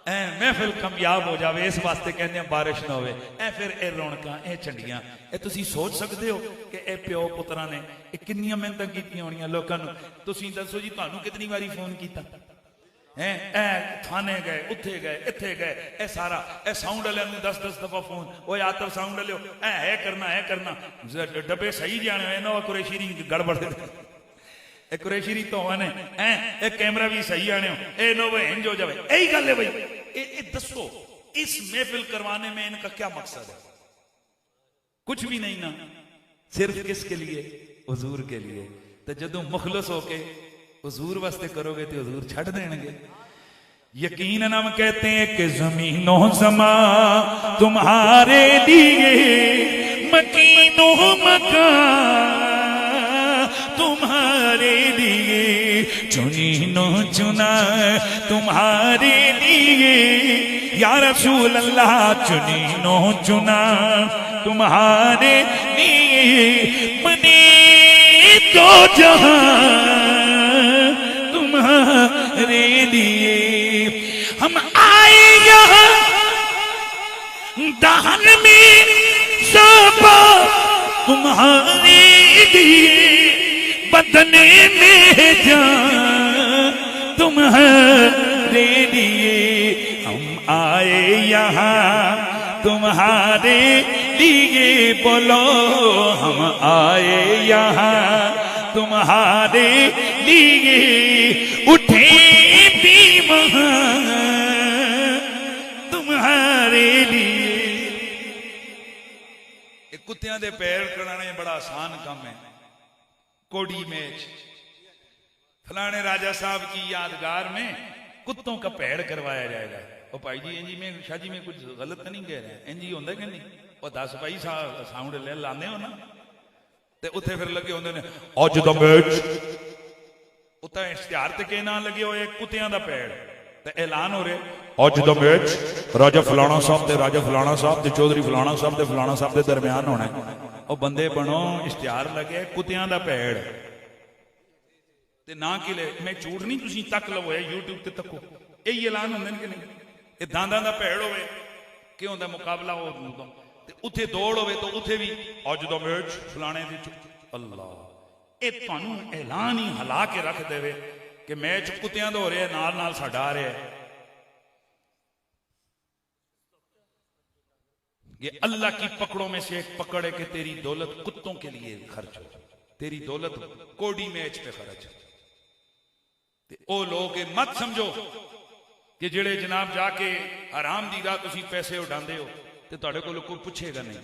C: महफिल कामयाब हो जाए इस वास्ते कहने बारिश ना हो फिर ए रौनक ए झंडियां ए तुसी सोच सकते हो कि ए प्यो पुत्रा ने कितनियां मेहनत कीतियां होणियां लोकां नूं तुसी दसो जी तुहानूं कितनी बारी फोन कीता है थाने गए उथे गए इथे गए ए सारा ए साउंड वाले नूं 10-10 दफा फोन ओ आतर साउंड वाले है करना डब्बे सही जाने हुए ना कुरैशी दी गड़बड़ कुरैशी तो ने ए कैमरा भी सही आने ए नो भाई इंज हो जाए यही गल है भाई ए दसो इस महफिल करवाने में इनका क्या मकसद है कुछ भी नहीं ना सिर्फ किसके लिए हुजूर के लिए तो जदों मुखलस होके हुजूर वास्ते करोगे तो हुजूर छड़ देंगे
A: यकीनन हम कहते हैं कि जमीनों समा तुम्हारे लिए मकीनों मकान तुम्हारे लिए चुनीनो चुना तुम्हारे लिए या रसूल अल्लाह चुनीनो चुना तुम्हारे लिए बने तो जहां तुम्हारे लिए हम आए यहाँ दहन में सबा तुम्हारे लिए बदने में जान तुम्हारे लिए हम आए यहाँ तुम्हारे लिए बोलो हम आए यहाँ तुम्हारे लिए उठे भी वहाँ तुम्हारे लिए
C: कुत्तियां दे पैर कढ़ाने बड़ा आसान काम है कोड़ी मैच फलाने राजा साहब की यादगार में कुत्तों का पैड़ करवाया जाएगा और भाई जी इंजी में शाह जी में कुछ गलत तो नहीं कह रहे इंजी होंदा कि नहीं और 10 भाई साउंड ले लाने हो ना ते उत्थे फिर लगे होंदे ने
A: आज दा मैच
C: उत्ते इश्तिहार ते के ना लगे होए कुत्तियां दा पैड़ ते ऐलान हो रहे
A: आज दा मैच राजा फलाना साहब ते राजा फलाना साहब ते चौधरी फलाना साहब ते फलाना साहब दे दरमियान होना है
C: और बंदे बनो इश्तिहार लगे कुत्तियां दा पैड़ ते ना किले मैं झूठ नहीं तुसी तक लो है यूट्यूब ते तको यही ऐलान होंदे ने कि नहीं ये दांदा दा पैड़ होवे कि होंदा मुकाबला हो ते उथे दौड़ होवे तो उथे भी
A: आज दा मैच
C: फलाने दी अल्लाह ये तुहानू ऐलान ही हला के रख देवे कि मैच कुत्तियां दा हो रहा है नाल नाल साडा आ रहा है ये अल्लाह की पकड़ों में से एक पकड़ है कि तेरी दौलत कुत्तों के लिए खर्च हो तेरी दौलत कोडी मैच पे खर्च ते ओ लोग मत समझो कि जेड़े जनाब जाके हराम दी राह तुसी पैसे उड़ांदे हो ते तुहाडे कोल कोई पूछेगा नहीं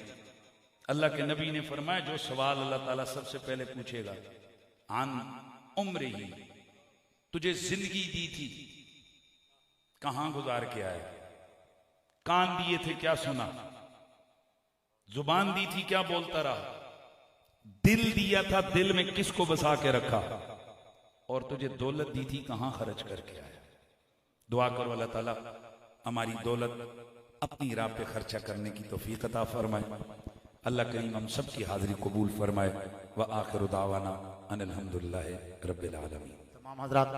C: अल्लाह के नबी ने फरमाया जो सवाल अल्लाह ताला सबसे पहले पूछेगा आन उम्र ही तुझे जिंदगी दी थी कहां गुजार के आए कान दिए थे क्या सुना जुबान दी थी क्या बोलता रहा दिल दिया था दिल में किसको बसा के रखा और तुझे दौलत दी थी कहां खर्च करके आया दुआ करो अल्लाह ताला हमारी दौलत अपनी राह पे खर्चा करने की तौफीक अता फरमाए अल्लाह करीम हम सब की हाजिरी कबूल फरमाए व आखिर दावाना अनिल हम्दुलिल्लाहि रब्बिल आलमीन।
B: तमाम हजरात